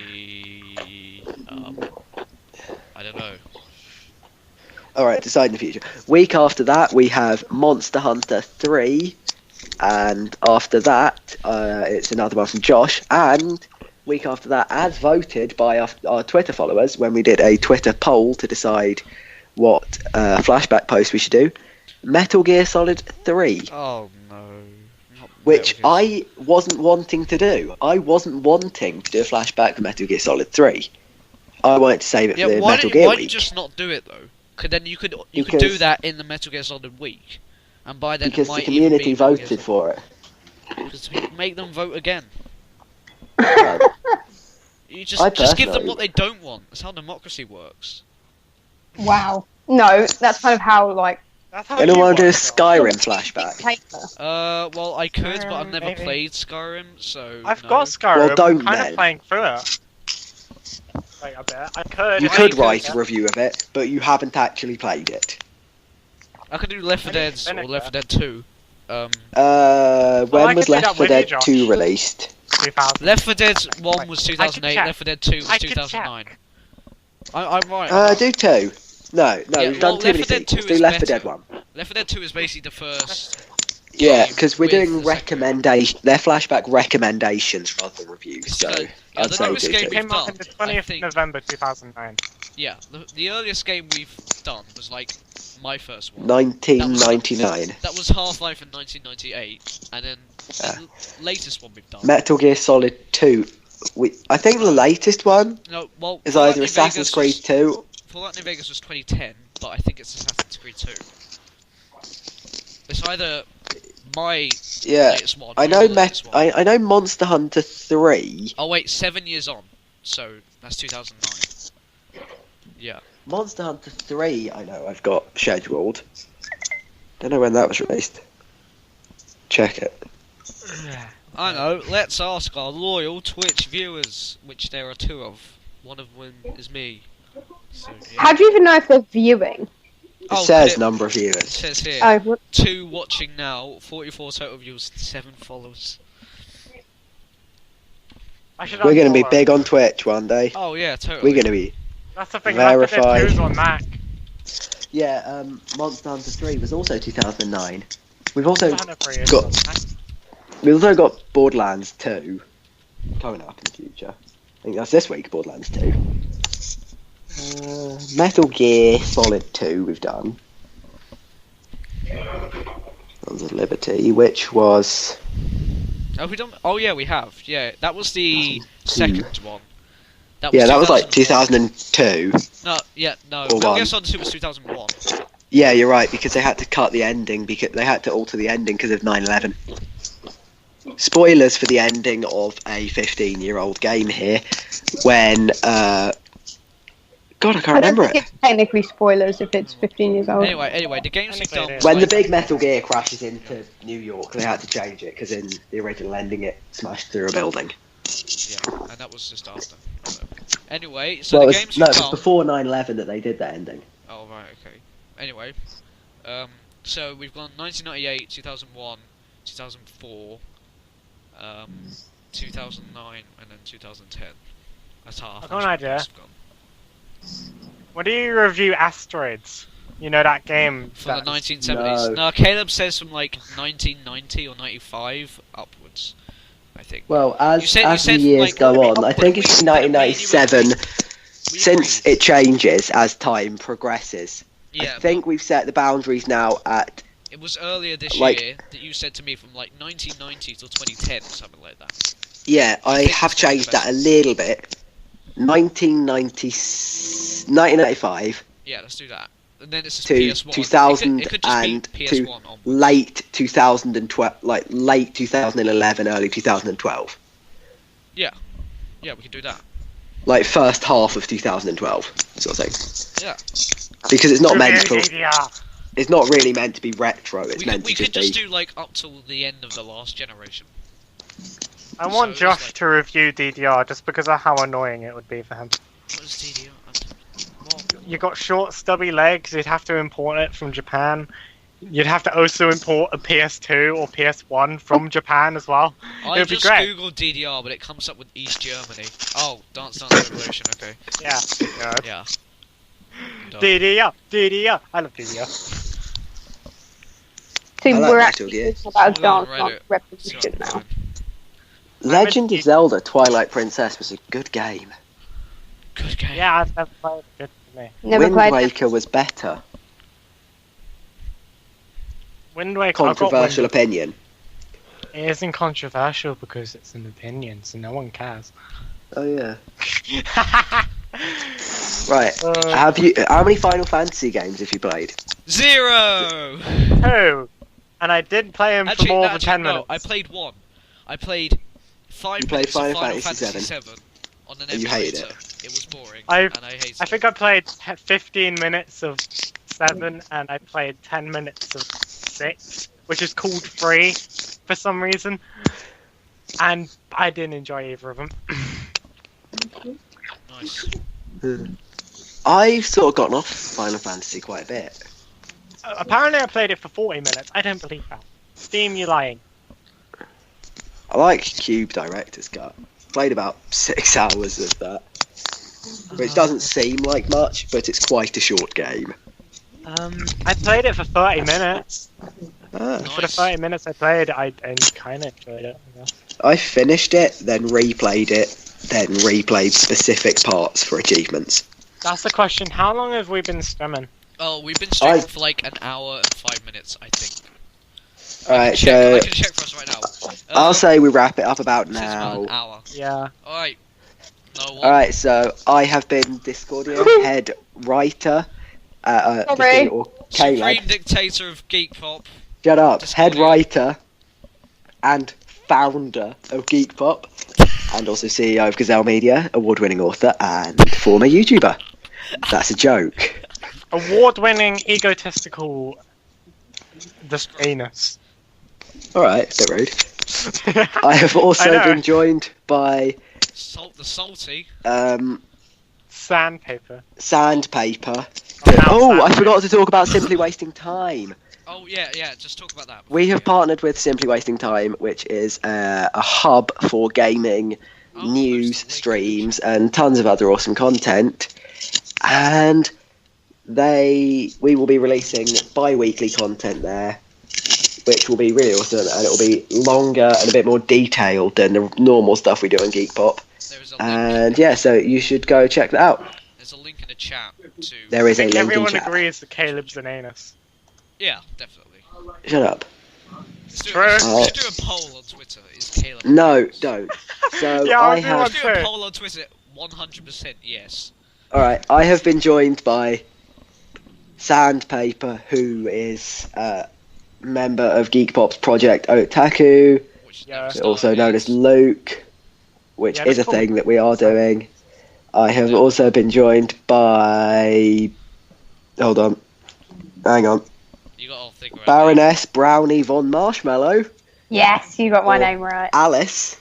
I don't know. Alright, decide in the future. Week after that, we have Monster Hunter 3. And after that, it's another one from Josh. And week after that, as voted by our Twitter followers, when we did a Twitter poll to decide what flashback post we should do, Metal Gear Solid 3. Oh no. Not Which Metal Gear I wasn't wanting to do. I wasn't wanting to do a flashback for Metal Gear Solid 3. I wanted to save it Yeah, for the why Metal did Gear you week. just not do it though? Cause then you could do Because- that in the Metal Gear Solid week, and by then Because it the might community even be Metal Gear voted for it. Solid. Just make them vote again. Right. You I just give them personally- what they don't want. That's how democracy works. Wow. No, that's kind of how, like... That's how Anyone you want to do a work, Skyrim flashback? dictator. Well, I could, but I've never Maybe. played Skyrim, so I've no. got Skyrim. Well, don't I'm kind then. of playing through it. Wait a bit. I could. You I could could, write yeah. a review of it, but you haven't actually played it. I could do Left 4 I Dead didn't or finish Left 4 that. Dead 2. When I was could do Left that 4 with you, Dead Josh. 2 released? 2000. Left 4 Dead 1 was I could 2008, check. Left 4 Dead 2 was I could 2009. I'm right. Do 2. No, Yeah, we've well, done too many Left 4 Dead 2 sequels. Do is Left 4 better. Dead 1. Left 4 Dead 2 is basically the first. Yeah, game because we're with doing the second- recommendations. They're flashback recommendations rather than reviews. So Yeah, I'd the say newest do game 2. we've Came out on done, the I 20th think. November 2009. Yeah, the earliest game we've done was like my first one. 1999. That was Half-Life in 1998, and then Yeah. the latest one we've done. Metal Gear Solid 2. I think the latest one No, well, is Fallout either New Assassin's Vegas Creed was- 2. Fallout New Vegas was 2010, but I think it's Assassin's Creed 2. It's either my Yeah, latest one. I or know. the latest one. I know Monster Hunter 3. Oh wait, 7 years on, so that's 2009. Yeah. Monster Hunter 3, I know I've got scheduled. Don't know when that was released. Check it. I know. Let's ask our loyal Twitch viewers, which there are 2 of. One of them is me. So, yeah. How do you even know if they're viewing? It Oh, says it- number of It viewers. says here, Oh, what? 2 watching now, 44 total views, 7 followers. I should We're going to be unfollow. big on Twitch one day. Oh yeah, totally. We're going to be. That's the thing. Left 4 Dead verified. 2's on Mac. Yeah, Monster Hunter 3 was also 2009. We've also Banner free is got- on Mac. Borderlands 2 coming up in the future. I think that's this week, Borderlands 2. Metal Gear Solid 2 we've done. Sons of Liberty, which was... Have we done? Oh yeah, we have. Yeah, that was the second one. Yeah, that was like 2001. 2002. No, yeah, no. Or Metal one. Gear Solid 2 was 2001. Yeah, you're right, because they had to cut the ending, because they had to alter the ending because of 9/11. Spoilers for the ending of a 15-year-old game here, when, God, I can't I don't remember think it. it's technically spoilers if it's 15 years old. Anyway, the games we've Technically done. it was When the like- big Metal Gear crashes into New York, they had to change it, because in the original ending it smashed through a building. Yeah, and that was just after. So, Anyway, so Well, the it was, games no, you it was come. before 9/11 that they did that ending. Oh right, okay. Anyway, so we've gone 1998, 2001, 2004, 2009, and then 2010. That's how. I've got an idea. Have gone. When do you review Asteroids? You know that game From the that's- 1970s. No. No, Caleb says from like 1990 or 95 upwards. I think. Well, You as said the from, years like, go on, I think we- it's we- we- 1997. we Since agreed. it changes as time progresses, Yeah, I think we've set the boundaries now at it was earlier this like- year that you said to me from like 1990 till 2010, something like that. yeah. I think have it's probably changed the that a little bit. 1995 Yeah, let's do that. And then it's just to PS1. 2000 it could just and be to PS1 on. late 2012, like late 2011, early 2012, Yeah, we could do that. like first half of 2012, sort of thing. Yeah. Because it's not Review meant to. DDR. It's not really meant to be retro. It's We meant could, we to could just just be. do like up till the end of the last generation. I want So it's Josh like- to review DDR just because of how annoying it would be for him. What is DDR? You got short, stubby legs. You'd have to import it from Japan. You'd have to also import a PS2 or PS1 from Japan as well. I It'd be just great. googled DDR, but it comes up with East Germany. Oh, Dance Dance Revolution. Okay. Yeah. Yeah. Done. DDR, DDR. I love DDR. So I like we're Metal actually Gear. talking about Go on, Dance Reddit. Dance See Revolution what's now. going. Legend of Zelda: Twilight Princess was a good game. Good game. Yeah, I've never played it. Good for me. Never Wind played Waker was better. Wind Waker. I've got Controversial Wind- opinion. It isn't controversial because it's an opinion, so no one cares. Oh yeah. Right. Uh, Have you? How many Final Fantasy games have you played? 0. Two. And I did play him for more than 10 minutes. No, I played one. I played 5 You played minutes of Final Final Fantasy Fantasy 7 on an And you emulator. hated It was boring, I- and I hated I think it. I played 15 minutes of 7 and I played 10 minutes of 6, which is called 3 for some reason. And I didn't enjoy either of them. Nice. I've sort of gotten off Final Fantasy quite a bit. Apparently I played it for 40 minutes. I don't believe that. Steam, you're lying. I like Cube Director's Cut. Played about 6 hours of that, which doesn't seem like much, but it's quite a short game. I played it for 30 minutes. Ah. For the 30 minutes I played, I kind of enjoyed it. I guess. I finished it, then replayed it, then replayed specific parts for achievements. That's the question. How long have we been streaming? Oh, we've been streaming for like an hour and 5 minutes, I think. Alright, I so can check for us right now. I'll say we wrap it up about This is about now. an hour. Yeah. Alright. No one. Alright, so I have been Discordia head writer. Sorry. Or Caleb. Supreme dictator of geek pop. Shut up. Discordia. Head writer and founder of Geek Pop, and also CEO of Gazelle Media, award-winning author, and former YouTuber. That's a joke. Award-winning, egotistical, anus. Alright, a bit rude. I have I also know. been joined by The salty. Sandpaper. Sandpaper. Oh, Oh, I forgot to talk about Simply Wasting Time. Oh yeah, just talk about that. We have partnered with Simply Wasting Time, which is a hub for gaming, Oh, news, post the link. streams, and tons of other awesome content. And we will be releasing bi-weekly content there, which will be really awesome, and it will be longer and a bit more detailed than the normal stuff we do on Geek Pop. There is a link. And yeah, so you should go check that out. There's a link in the chat to. There I is a think link in everyone chat. agrees that Caleb's an anus. Yeah, definitely. Shut up. Let's do, True. let's do a poll on Twitter. Is Caleb? No, don't. So Yeah, I'll I do have. Let's do a True. poll on Twitter. 100% yes. Alright, I have been joined by Sandpaper, who is a member of Geek Pop's Project Otaku, Which Yeah. never also started. known as Luke, which Yeah, is a that's cool. thing that we are doing. I have also been joined by. Hold on. Hang on. You got all think around. Baroness Brownie Von Marshmallow, Yes, you got my Or- name right. Alice,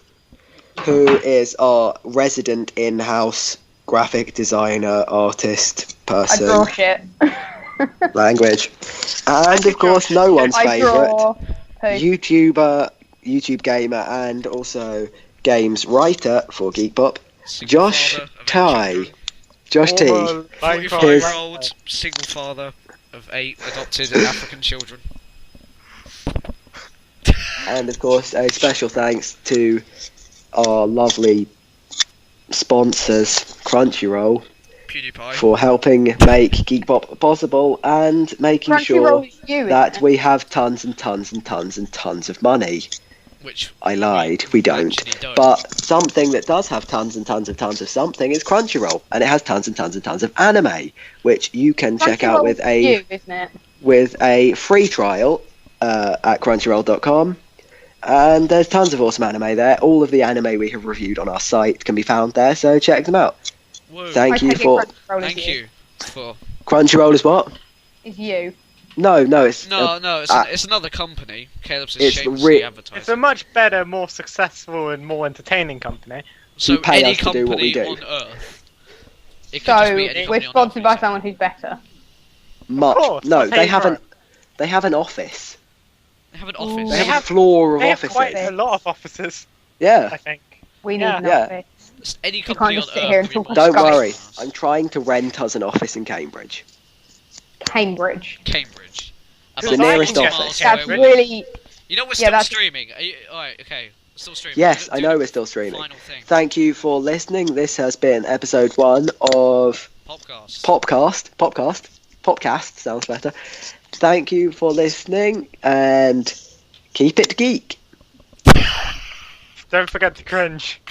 who is our resident in-house graphic designer, artist, I person, draw shit. language, and of course, no one's I favourite, draw. Poo. YouTuber, YouTube gamer, and also games writer for Geek Pop, Single Josh father of 8 Ty. children. Josh T. 45-year-old single father of 8 adopted African children. And of course, a special thanks to our lovely sponsors, Crunchyroll, PewDiePie. for helping make Geek Pop possible and making sure Crunchyroll is you, that isn't it? we have tons and tons and tons and tons of money. Which I lied, we don't. actually don't. But something that does have tons and tons of something is Crunchyroll, and it has tons and tons and tons of anime, which you can check out Crunchyroll with is a you, isn't it? free trial at crunchyroll.com. And there's tons of awesome anime there. All of the anime we have reviewed on our site can be found there, so check them out. Whoa. Thank I you take it for Crunchyroll is Thank you for. Crunchyroll is what? Is you. No, it's No, it's another company. Caleb's is it's shamelessly re- advertising. It's a much better, more successful, and more entertaining company. So who pay any us to do what we company do. on Earth. It could just So be any we're company on sponsored Earth, by basically. someone who's better. much. course, No, I'll pay they you have for an it. they have an office. They have an Ooh. office. They They have a have- floor of They have offices. quite a lot of offices, Yeah. I think. We need Yeah. an Yeah. office. Any can't company on just sit Earth here and could be talk more Don't Sky. worry, successful. I'm trying to rent us an office in Cambridge. Cambridge. Cambridge. It's About the nearest 40 office. miles from That's where we live. really. You know we're Yeah, still that's- streaming. Are you, alright, okay. Still streaming. Yes, Do I know the we're still streaming. Final thing. Thank you for listening. This has been episode 1 of Podcast. Popcast sounds better. Thank you for listening and keep it geek. Don't forget to cringe.